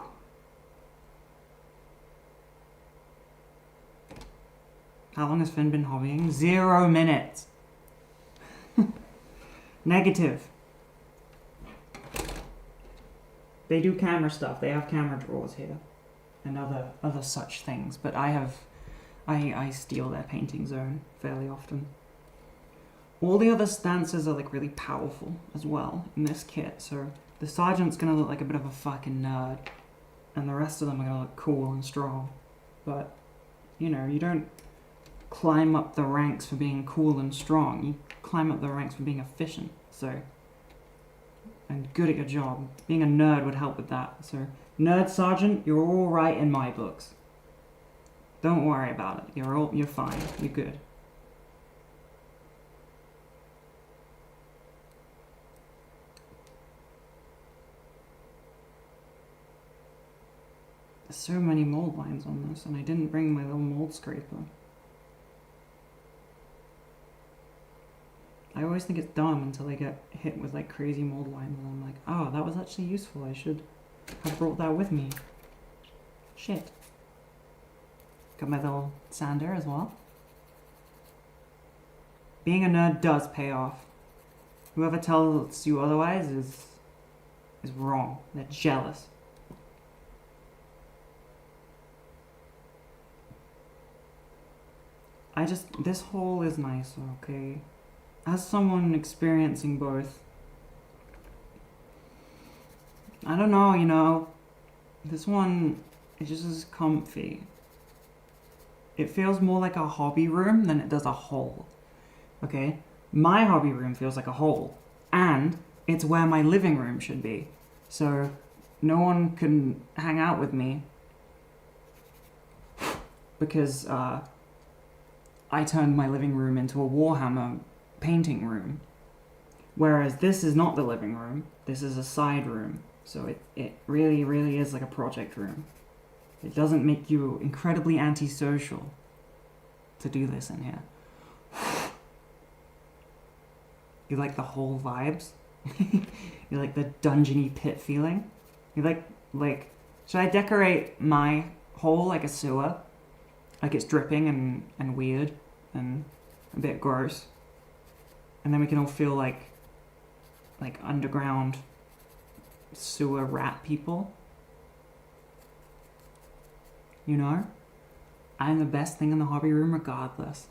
How long has Finn been hobbying? 0 minutes. Negative. They do camera stuff. They have camera drawers here. And other such things. But I steal their painting zone fairly often. All the other stances are like really powerful as well in this kit. So the sergeant's gonna look like a bit of a fucking nerd. And the rest of them are gonna look cool and strong. But, you don't climb up the ranks for being cool and strong. You climb up the ranks for being efficient. So, and good at your job. Being a nerd would help with that. So, nerd sergeant, you're all right in my books. Don't worry about it. You're fine. You're good. There's so many mold lines on this, and I didn't bring my little mold scraper. I always think it's dumb until I get hit with like crazy mold lines, and I'm like, oh, that was actually useful. I should have brought that with me. Shit. Got my little sander as well. Being a nerd does pay off. Whoever tells you otherwise is wrong. They're jealous. This hole is nice, okay? As someone experiencing both, I don't know, this one, it just is comfy. It feels more like a hobby room than it does a hole, okay? My hobby room feels like a hole, and it's where my living room should be. So no one can hang out with me because I turned my living room into a Warhammer painting room. Whereas this is not the living room, this is a side room. So it really, really is like a project room. It doesn't make you incredibly antisocial to do this in here. You like the whole vibes? You like the dungeony pit feeling? You like Should I decorate my hole like a sewer? Like it's dripping and weird and a bit gross. And then we can all feel like underground sewer rat people. You know? I'm the best thing in the hobby room regardless.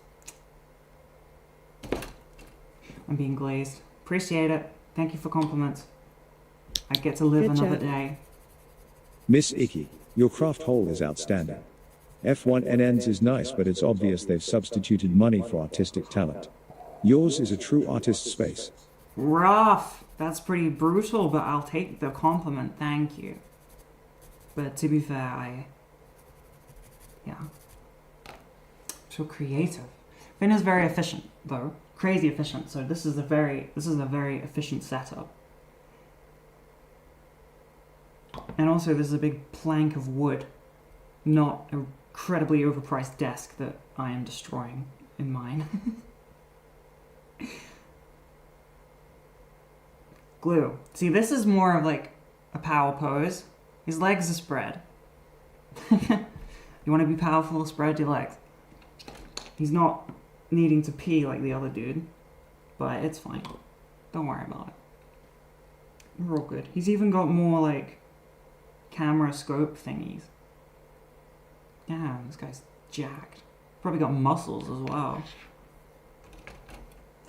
I'm being glazed. Appreciate it. Thank you for compliments. I get to live Good another job. day. Miss Icky, your craft hole is outstanding. F1NN's is nice, but it's obvious they've substituted money for artistic talent. Yours is a true artist's space. Rough. That's pretty brutal, but I'll take the compliment. Thank you. But to be fair, yeah. So creative. Finn is very efficient, though. Crazy efficient. So this is a very efficient setup. And also, this is a big plank of wood, not an incredibly overpriced desk that I am destroying in mine. Glue. See, this is more of like a power pose. His legs are spread. You want to be powerful? Spread your legs. He's not needing to pee like the other dude, but it's fine. Don't worry about it. We're all good. He's even got more like camera scope thingies. Yeah, this guy's jacked. Probably got muscles as well.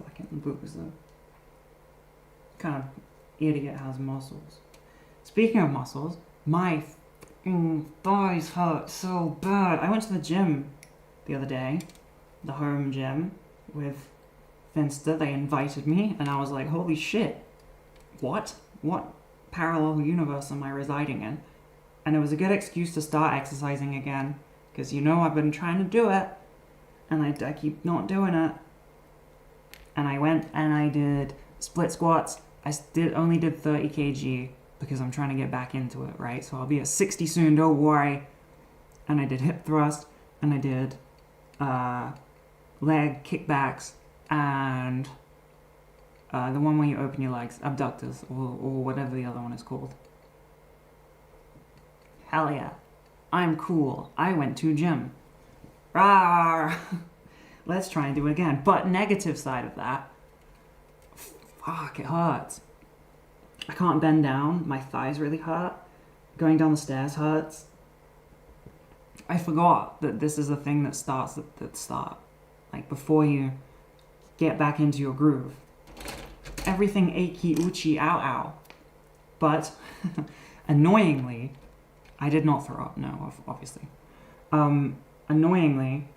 Fucking boozer. Kind of idiot has muscles. Speaking of muscles, my thighs hurt so bad. I went to the gym the other day, the home gym, with Finster. They invited me, and I was like, holy shit. What? What parallel universe am I residing in? And it was a good excuse to start exercising again, because you know I've been trying to do it, and I keep not doing it. And I went and I did split squats. I only did 30 kg because I'm trying to get back into it, right? So I'll be at 60 soon, don't worry. And I did hip thrust, and I did leg kickbacks, and the one where you open your legs, abductors, or whatever the other one is called. Hell yeah. I'm cool. I went to gym. Rawr! Let's try and do it again. But negative side of that, fuck, it hurts. I can't bend down. My thighs really hurt. Going down the stairs hurts. I forgot that this is a thing that starts at the start. Like, before you get back into your groove. Everything achy, oochie, ow, ow. But, annoyingly, I did not throw up, no, obviously. Annoyingly,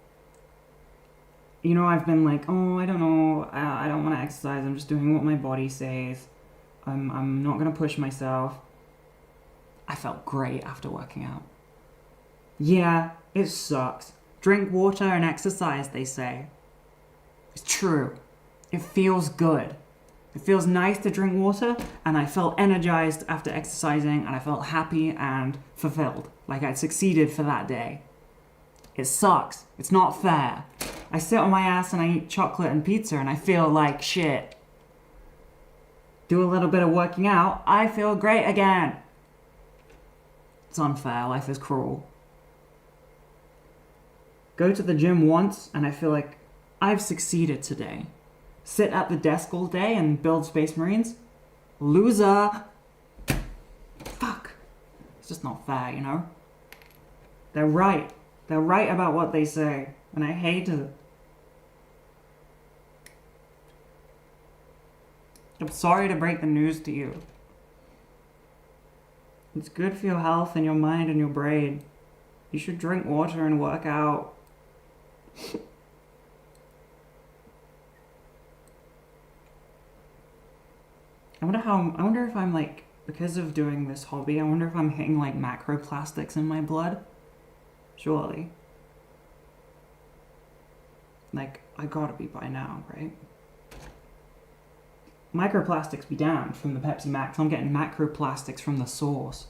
you know, I've been like, oh, I don't know, I don't want to exercise, I'm just doing what my body says. I'm not going to push myself. I felt great after working out. Yeah, it sucks. Drink water and exercise, they say. It's true. It feels good. It feels nice to drink water, and I felt energized after exercising, and I felt happy and fulfilled, like I'd succeeded for that day. It sucks. It's not fair. I sit on my ass and I eat chocolate and pizza, and I feel like shit. Do a little bit of working out, I feel great again. It's unfair. Life is cruel. Go to the gym once, and I feel like I've succeeded today. Sit at the desk all day and build Space Marines? Loser! Fuck. It's just not fair, you know? They're right. They're right about what they say, and I hate it. I'm sorry to break the news to you. It's good for your health and your mind and your brain. You should drink water and work out. I wonder if I'm like, because of doing this hobby, I wonder if I'm hitting like macroplastics in my blood. Surely. Like, I gotta be by now, right? Microplastics be damned from the Pepsi Max. I'm getting macroplastics from the source.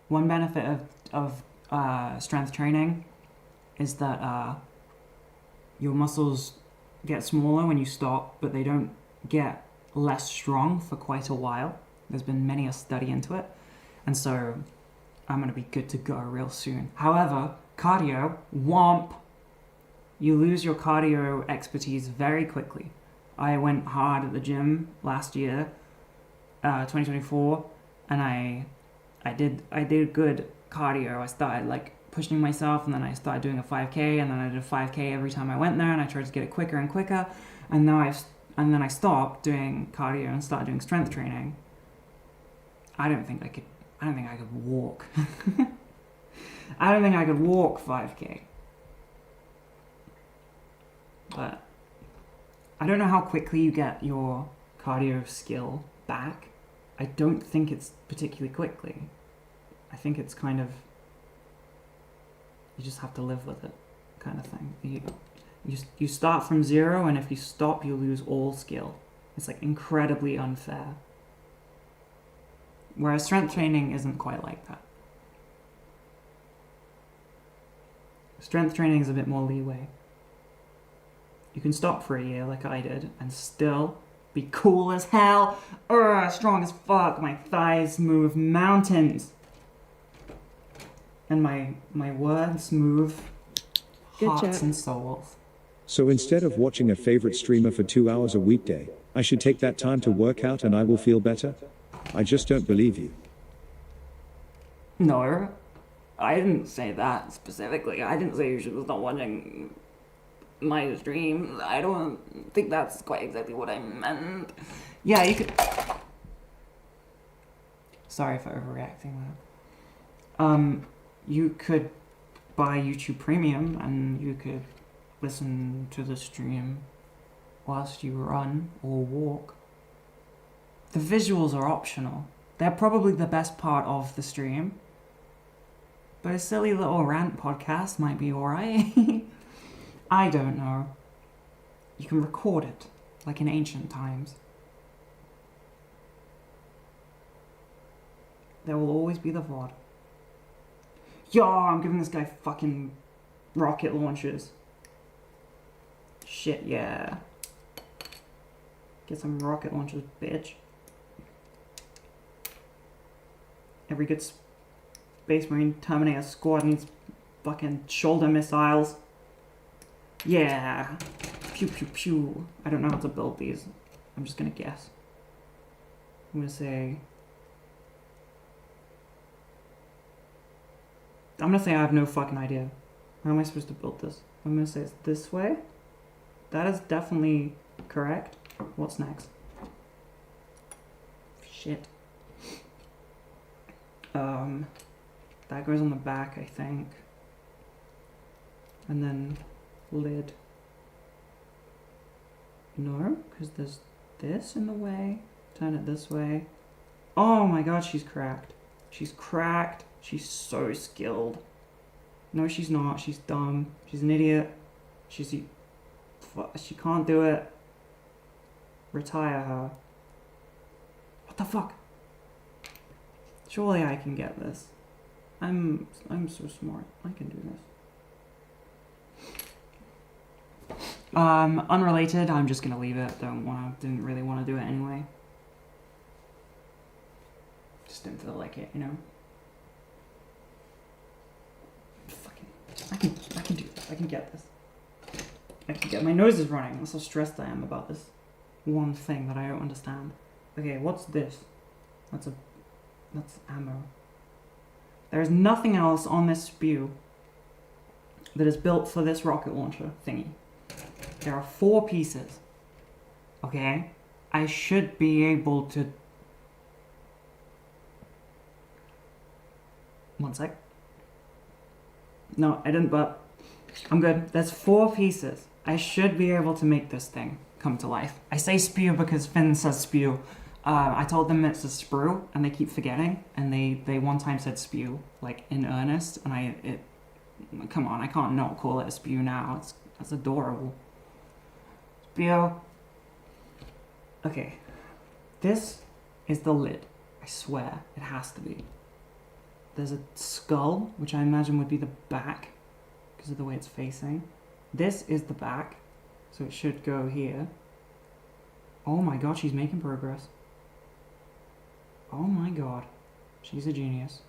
One benefit of strength training is that your muscles get smaller when you stop, but they don't get less strong for quite a while. There's been many a study into it, and so I'm gonna be good to go real soon. However, cardio, womp, you lose your cardio expertise very quickly. I went hard at the gym last year, 2024, and I did good cardio. I started like pushing myself, and then I started doing a 5K, and then I did a 5K every time I went there, and I tried to get it quicker and quicker, and then I stopped doing cardio and started doing strength training. I don't think I could walk. I don't think I could walk 5K. But I don't know how quickly you get your cardio skill back. I don't think it's particularly quickly. I think it's kind of, you just have to live with it kind of thing. You start from zero, and if you stop, you lose all skill. It's like incredibly unfair. Whereas strength training isn't quite like that. Strength training is a bit more leeway. You can stop for a year like I did and still be cool as hell. Strong as fuck. My thighs move mountains. And my words move Good hearts job. and souls. So instead of watching a favorite streamer for 2 hours a weekday, I should take that time to work out and I will feel better? I just don't believe you. No, I didn't say that specifically. I didn't say you should stop watching my stream. I don't think that's quite exactly what I meant. Yeah, you could... Sorry for overreacting there. You could buy YouTube Premium and you could listen to the stream whilst you run or walk. The visuals are optional. They're probably the best part of the stream. But a silly little rant podcast might be alright. I don't know. You can record it, like in ancient times. There will always be the VOD. Yo, I'm giving this guy fucking rocket launchers. Shit, yeah. Get some rocket launchers, bitch. Every good Space Marine Terminator squad needs fucking shoulder missiles. Yeah. Pew pew pew. I don't know how to build these. I'm just gonna guess. I'm gonna say I have no fucking idea. How am I supposed to build this? I'm gonna say it's this way. That is definitely correct. What's next? Shit. That goes on the back, I think. And then lid. No, because there's this in the way. Turn it this way. Oh my god, she's cracked. She's cracked. She's so skilled. No, she's not. She's dumb. She's an idiot. She can't do it. Retire her. What the fuck? Surely I can get this. I'm so smart. I can do this. Unrelated. I'm just gonna leave it. Didn't really want to do it anyway. Just didn't feel like it, you know. I can do this. I can get this. I can get. My nose is running. That's how stressed I am about this one thing that I don't understand. Okay, what's this? That's ammo. There is nothing else on this spew that is built for this rocket launcher thingy. There are 4 pieces. Okay? I should be able to... One sec. No, I didn't, but I'm good. There's 4 pieces. I should be able to make this thing come to life. I say spew because Finn says spew. I told them it's a sprue, and they keep forgetting, and they one time said spew, like in earnest, and come on, I can't not call it a spew now. That's adorable. Spew. Okay, this is the lid. I swear, it has to be. There's a skull, which I imagine would be the back, because of the way it's facing. This is the back, so it should go here. Oh my god, she's making progress. Oh my god. She's a genius.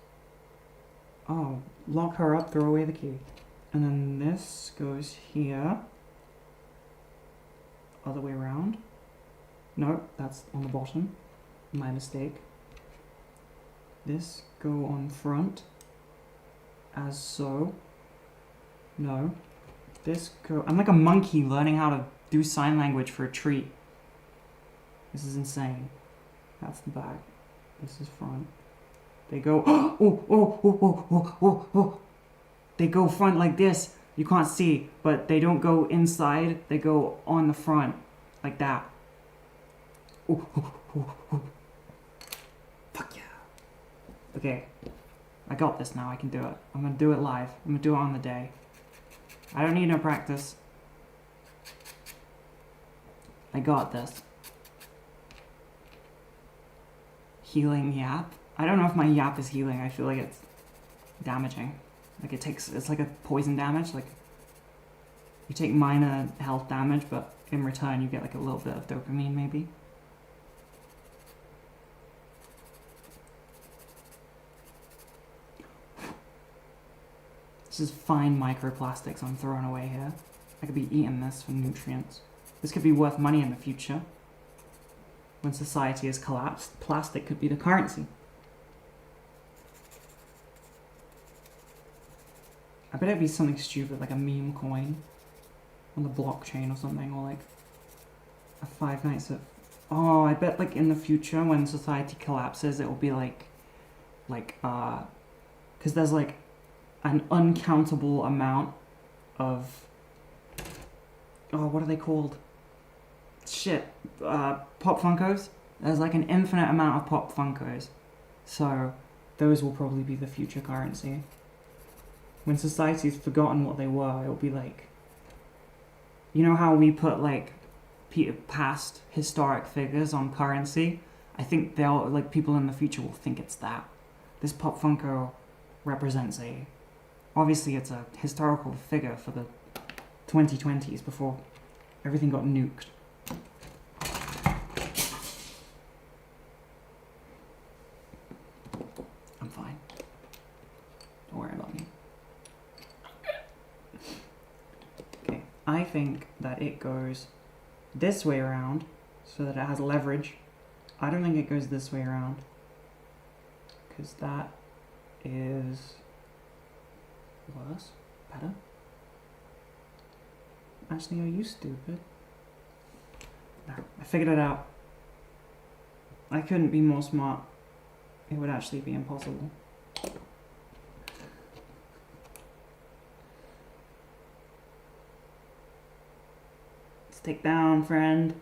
Oh, lock her up, throw away the key. And then this goes here. Other way around. No, that's on the bottom. My mistake. This go on front. As so. No. This go... I'm like a monkey learning how to do sign language for a treat. This is insane. That's the back. This is front. They go... Oh. They go front like this. You can't see, but they don't go inside. They go on the front. Like that. Fuck yeah. Okay. I got this now. I can do it. I'm gonna do it live. I'm gonna do it on the day. I don't need no practice. I got this. Healing yap. I don't know if my yap is healing. I feel like it's damaging. Like it's like a poison damage. Like you take minor health damage, but in return you get like a little bit of dopamine maybe. This is fine microplastics I'm throwing away here. I could be eating this for nutrients. This could be worth money in the future. When society has collapsed, plastic could be the currency. I bet it'd be something stupid like a meme coin on the blockchain or something, or like a Five Nights at... Oh, I bet like in the future when society collapses, it will be like, because there's like an uncountable amount of, oh, what are they called? Shit, Pop Funkos? There's like an infinite amount of Pop Funkos. So those will probably be the future currency. When society's forgotten what they were, it'll be like, you know how we put like past historic figures on currency? I think they'll, like, people in the future will think it's that. This Pop Funko represents a, obviously it's a historical figure for the 2020s before everything got nuked. I'm fine. Don't worry about me. Okay, I think that it goes this way around so that it has leverage. I don't think it goes this way around because that is worse, better. Actually, are you stupid? No, I figured it out. I couldn't be more smart. It would actually be impossible. Stick down, friend.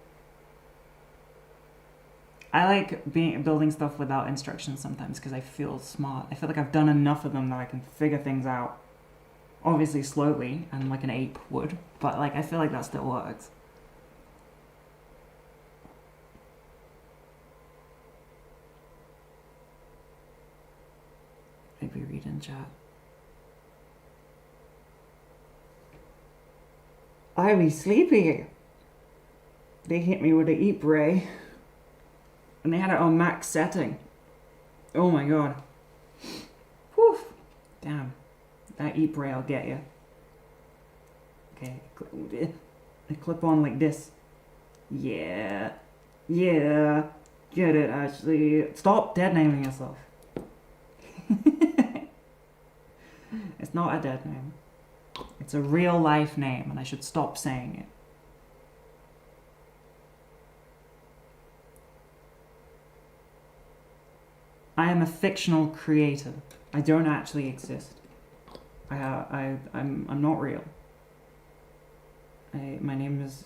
I like building stuff without instructions sometimes because I feel smart. I feel like I've done enough of them that I can figure things out. Obviously slowly, and like an ape would, but like I feel like that still works. Maybe read in chat. I be sleepy. They hit me with the eat bray. And they had it on max setting. Oh my god. Whew. Damn. That eat bray will get you. Okay. I clip on like this. Yeah. Yeah. Get it, Ashley. Stop dead naming yourself. It's not a dead name. It's a real life name, and I should stop saying it. I am a fictional creator. I don't actually exist. I'm not real. My name is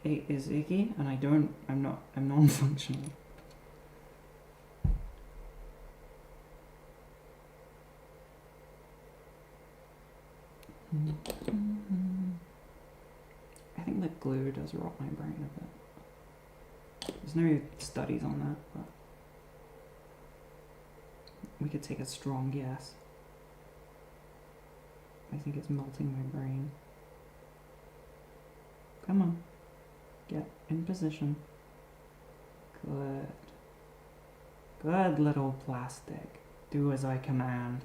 Icky, and I'm non-functional. I think the glue does rot my brain a bit. There's no studies on that, but we could take a strong guess. I think it's melting my brain. Come on. Get in position. Good. Good little plastic. Do as I command.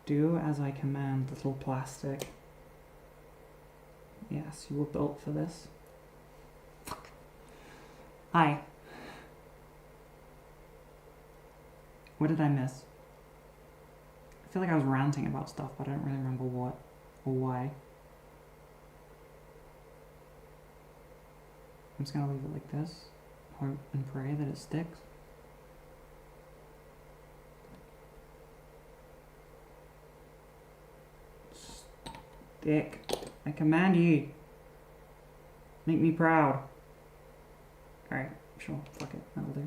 Do as I command, little plastic. Yes, you were built for this. Fuck. Hi. What did I miss? I feel like I was ranting about stuff, but I don't really remember what or why. I'm just gonna leave it like this. Hope and pray that it sticks. Stick. I command ye. Make me proud. Alright, sure. Fuck it. That'll do.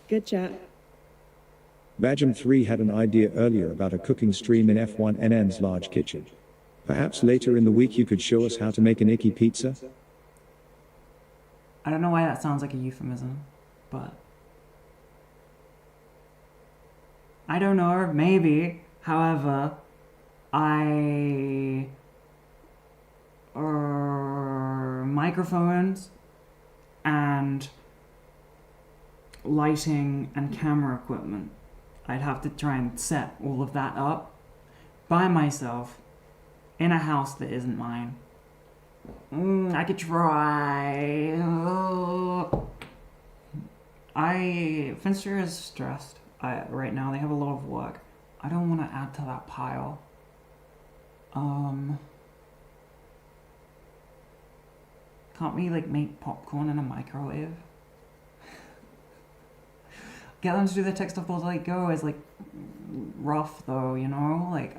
Good chat. Bajam3 had an idea earlier about a cooking stream in F1NN's large kitchen. Perhaps later in the week you could show us how to make an icky pizza? I don't know why that sounds like a euphemism, but I don't know, maybe. However, microphones and lighting and camera equipment. I'd have to try and set all of that up by myself in a house that isn't mine. I could try. Finster is stressed right now. They have a lot of work. I don't want to add to that pile. Can't we like make popcorn in a microwave? Get them to do the tech stuff as I go is like rough though, you know? Like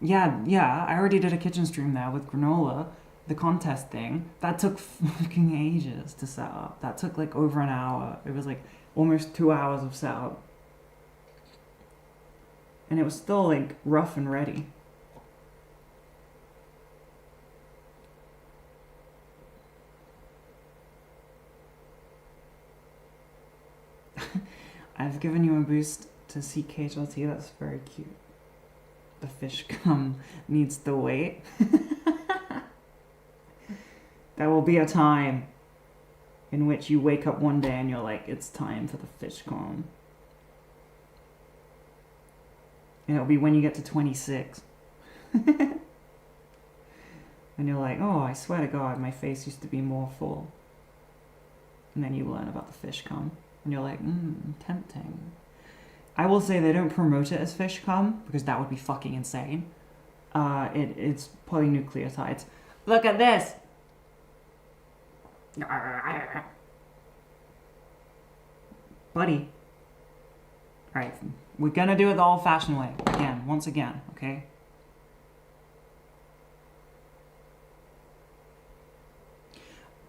yeah, I already did a kitchen stream there with granola, the contest thing. That took fucking ages to set up. That took like over an hour. It was like almost 2 hours of setup. And it was still like rough and ready. I've given you a boost to CKHLT. That's very cute. The fish cum needs to wait. There will be a time in which you wake up one day and you're like, it's time for the fish cum. And it'll be when you get to 26. And you're like, oh, I swear to God, my face used to be more full. And then you learn about the fish cum. And you're like, tempting. I will say they don't promote it as fish cum, because that would be fucking insane. It's polynucleotides. Look at this! Buddy. Alright, we're gonna do it the old-fashioned way. Again, once again, okay?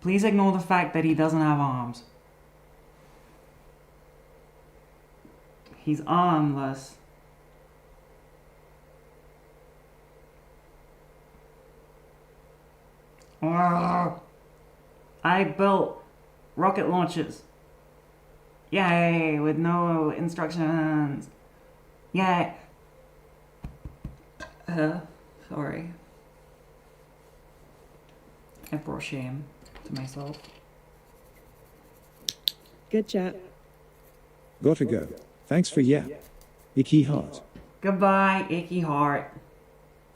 Please ignore the fact that he doesn't have arms. He's armless. Oh, I built rocket launchers. Yay, with no instructions. Yay. Sorry. I brought shame to myself. Good chat. Gotta go. Thanks for icky heart. Goodbye, icky heart.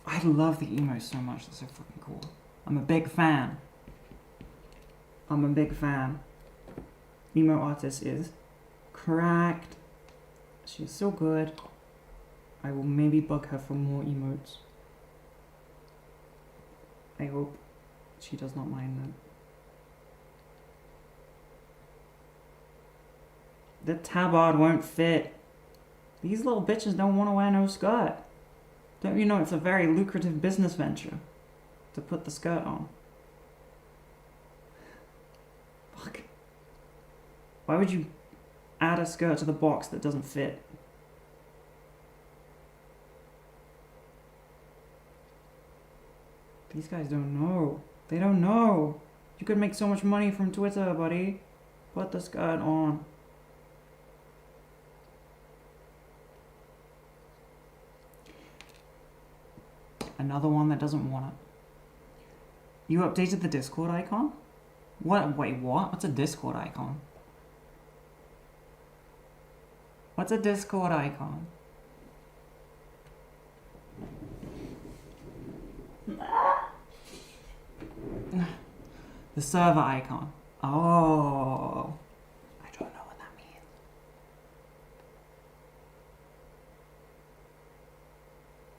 I love the emotes so much. They're so fucking cool. I'm a big fan. Emo artist is correct. She's so good. I will maybe bug her for more emotes. I hope she does not mind that. The tabard won't fit. These little bitches don't want to wear no skirt. Don't you know it's a very lucrative business venture to put the skirt on? Fuck. Why would you add a skirt to the box that doesn't fit? These guys don't know. They don't know. You could make so much money from Twitter, buddy. Put the skirt on. Another one that doesn't want it. You updated the Discord icon? What? Wait, what? What's a Discord icon? What's a Discord icon? The server icon. Oh. I don't know what that means.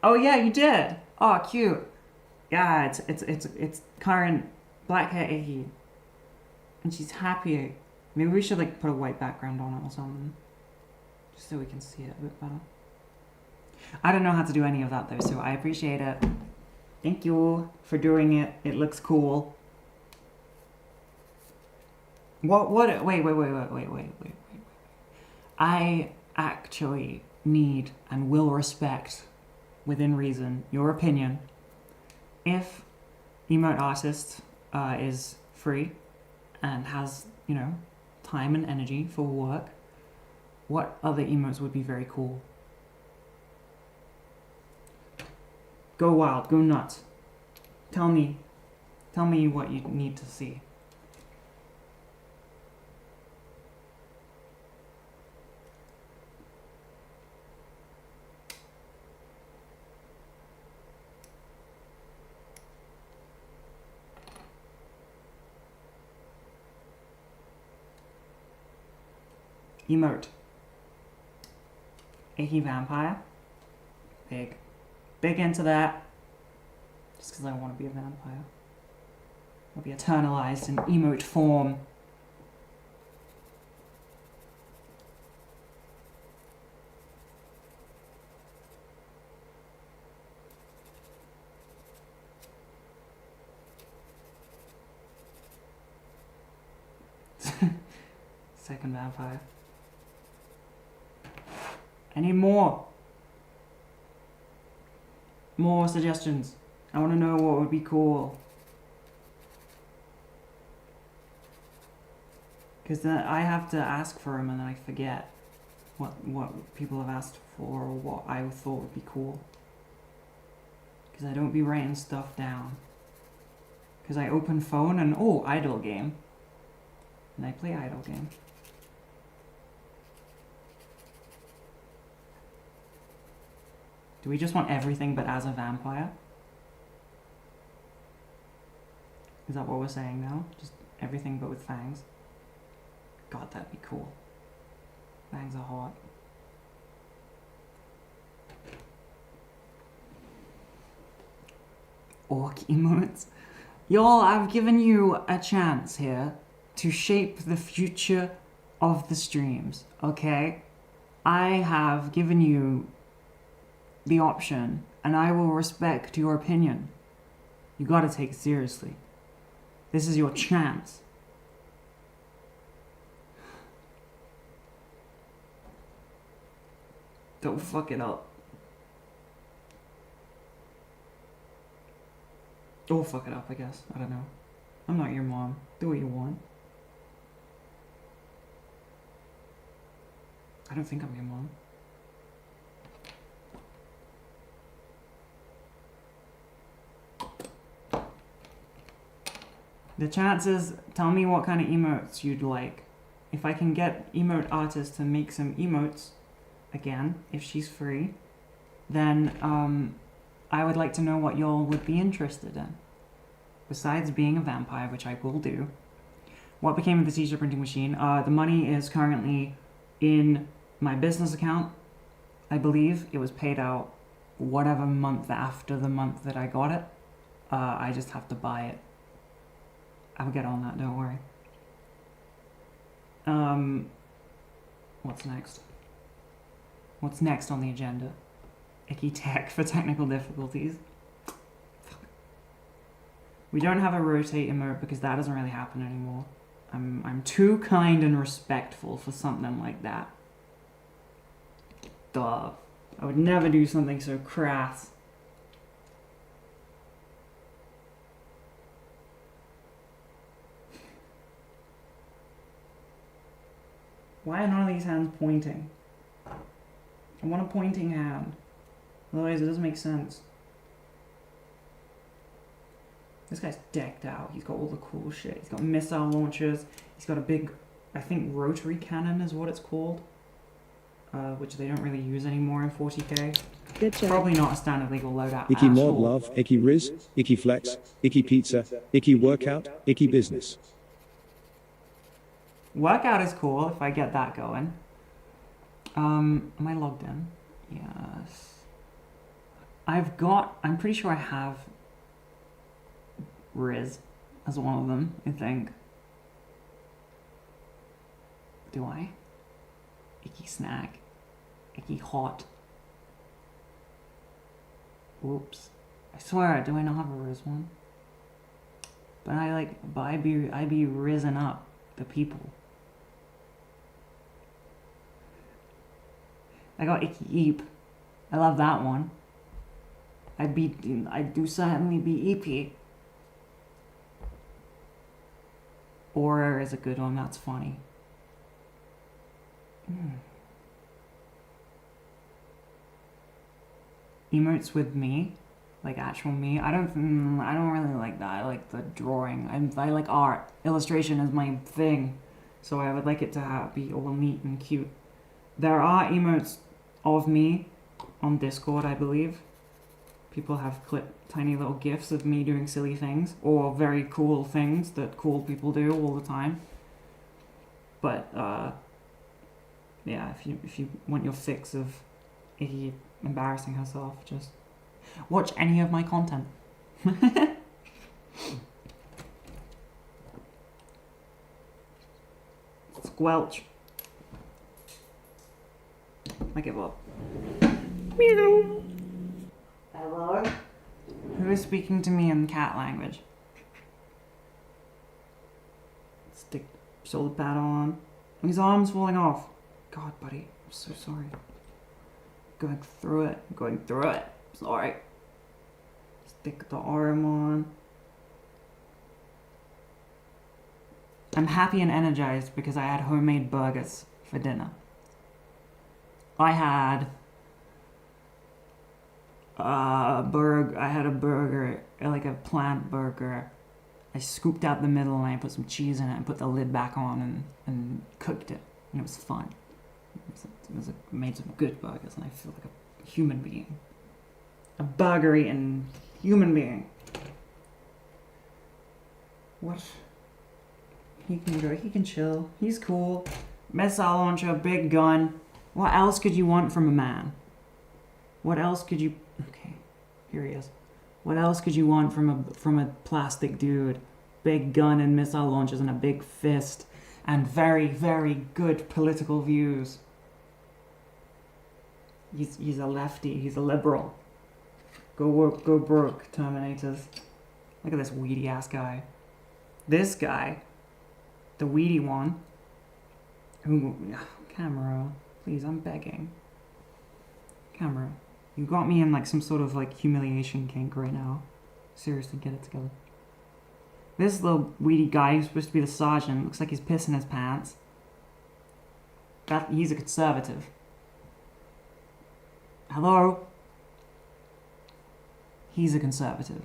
Oh yeah, you did. Oh, cute. Yeah, it's current black hair Iggy. And she's happy. Maybe we should like put a white background on it or something. Just so we can see it a bit better. I don't know how to do any of that though, so I appreciate it. Thank you for doing it. It looks cool. Wait. I actually need and will respect, within reason, your opinion. If emote artist is free and has, you know, time and energy for work, what other emotes would be very cool? Go wild, go nuts. Tell me what you need to see. Emote. Icky vampire. Big into that. Just because I want to be a vampire. I'll be eternalized in emote form. Second vampire. I need more. More suggestions. I want to know what would be cool. Because I have to ask for them and then I forget what people have asked for or what I thought would be cool. Because I don't be writing stuff down. Because I open phone and, oh, idle game. And I play idle game. Do we just want everything but as a vampire? Is that what we're saying now? Just everything but with fangs? God, that'd be cool. Fangs are hot. Orc emotes. Y'all, I've given you a chance here to shape the future of the streams, okay? I have given you the option, and I will respect your opinion. You gotta take it seriously. This is your chance. Don't fuck it up. Don't fuck it up, I guess. I don't know. I'm not your mom. Do what you want. I don't think I'm your mom. The chances, tell me what kind of emotes you'd like. If I can get emote artist to make some emotes, again, if she's free, then I would like to know what y'all would be interested in. Besides being a vampire, which I will do. What became of the t-shirt printing machine? The money is currently in my business account. I believe it was paid out whatever month after the month that I got it. I just have to buy it. I'll get on that, don't worry. What's next? What's next on the agenda? Icky tech for technical difficulties. Fuck. We don't have a rotate emote because that doesn't really happen anymore. I'm too kind and respectful for something like that. Duh. I would never do something so crass. Why are none of these hands pointing? I want a pointing hand. Otherwise it doesn't make sense. This guy's decked out. He's got all the cool shit. He's got missile launchers. He's got a big, I think, rotary cannon is what it's called. Which they don't really use anymore in 40k. Good chat. Probably not a standard legal loadout Icky at mod all. love, icky riz, icky flex, icky pizza, icky workout, icky business. Workout is cool if I get that going. Am I logged in? Yes. I'm pretty sure I have Riz as one of them, I think. Do I? Icky snack. Icky hot. Oops. I swear, do I not have a Riz one? But I be risen up the people. I got Icky Eep. I love that one. I do certainly be EP. Or is a good one, that's funny. Emotes with me, like actual me. I don't really like that. I like the drawing. I like art. Illustration is my thing, so I would like it to be all neat and cute. There are emotes of me on Discord, I believe. People have clipped tiny little gifs of me doing silly things or very cool things that cool people do all the time. But yeah, if you want your fix of Iggy embarrassing herself, just watch any of my content. Squelch. I give up. Meow. Hello? Who is speaking to me in cat language? Stick shoulder pad on. His arm's falling off. God, buddy, I'm so sorry. Going through it. Sorry. Stick the arm on. I'm happy and energized because I had homemade burgers for dinner. I had a burger, like a plant burger. I scooped out the middle and I put some cheese in it and put the lid back on and cooked it. And it was fun. Made some good burgers and I feel like a human being. A burger-eating human being. What? He can go, he can chill. He's cool. Missile launcher, big gun. What else could you want from a man? What else could you... Okay, here he is. What else could you want from a plastic dude? Big gun and missile launchers and a big fist. And very, very good political views. He's a lefty. He's a liberal. Go work, go broke, Terminators. Look at this weedy ass guy. This guy, the weedy one, who... Camera, please, I'm begging. Camera, you got me in like some sort of like humiliation kink right now. Seriously, get it together. This little weedy guy who's supposed to be the sergeant looks like he's pissing his pants. He's a conservative. Hello? He's a conservative.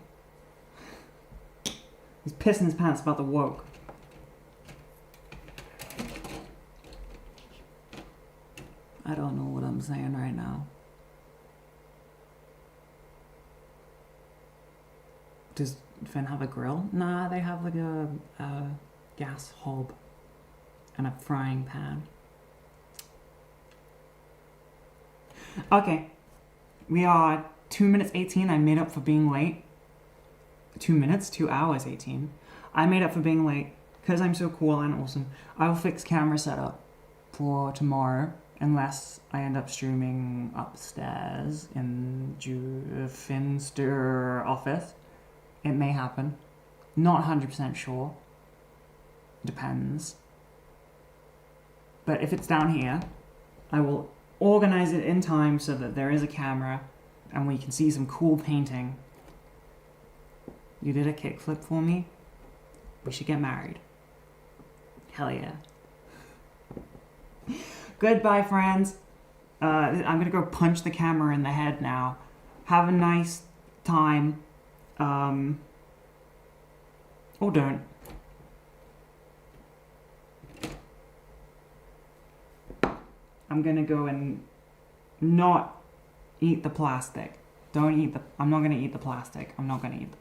He's pissing his pants about the woke. I don't know what I'm saying right now. Does Finn have a grill? Nah, they have like a gas hob and a frying pan. Okay, we are 2 minutes 18. I made up for being late. 2 hours 18. I made up for being late because I'm so cool and awesome. I will fix camera setup for tomorrow unless I end up streaming upstairs in Finster office. It may happen. Not 100% sure. Depends. But if it's down here, I will organize it in time so that there is a camera and we can see some cool painting. You did a kickflip for me? We should get married. Hell yeah. Goodbye, friends. I'm gonna go punch the camera in the head now. Have a nice time. Or don't. I'm gonna go and not eat the plastic. Don't eat the. I'm not gonna eat the plastic. I'm not gonna eat.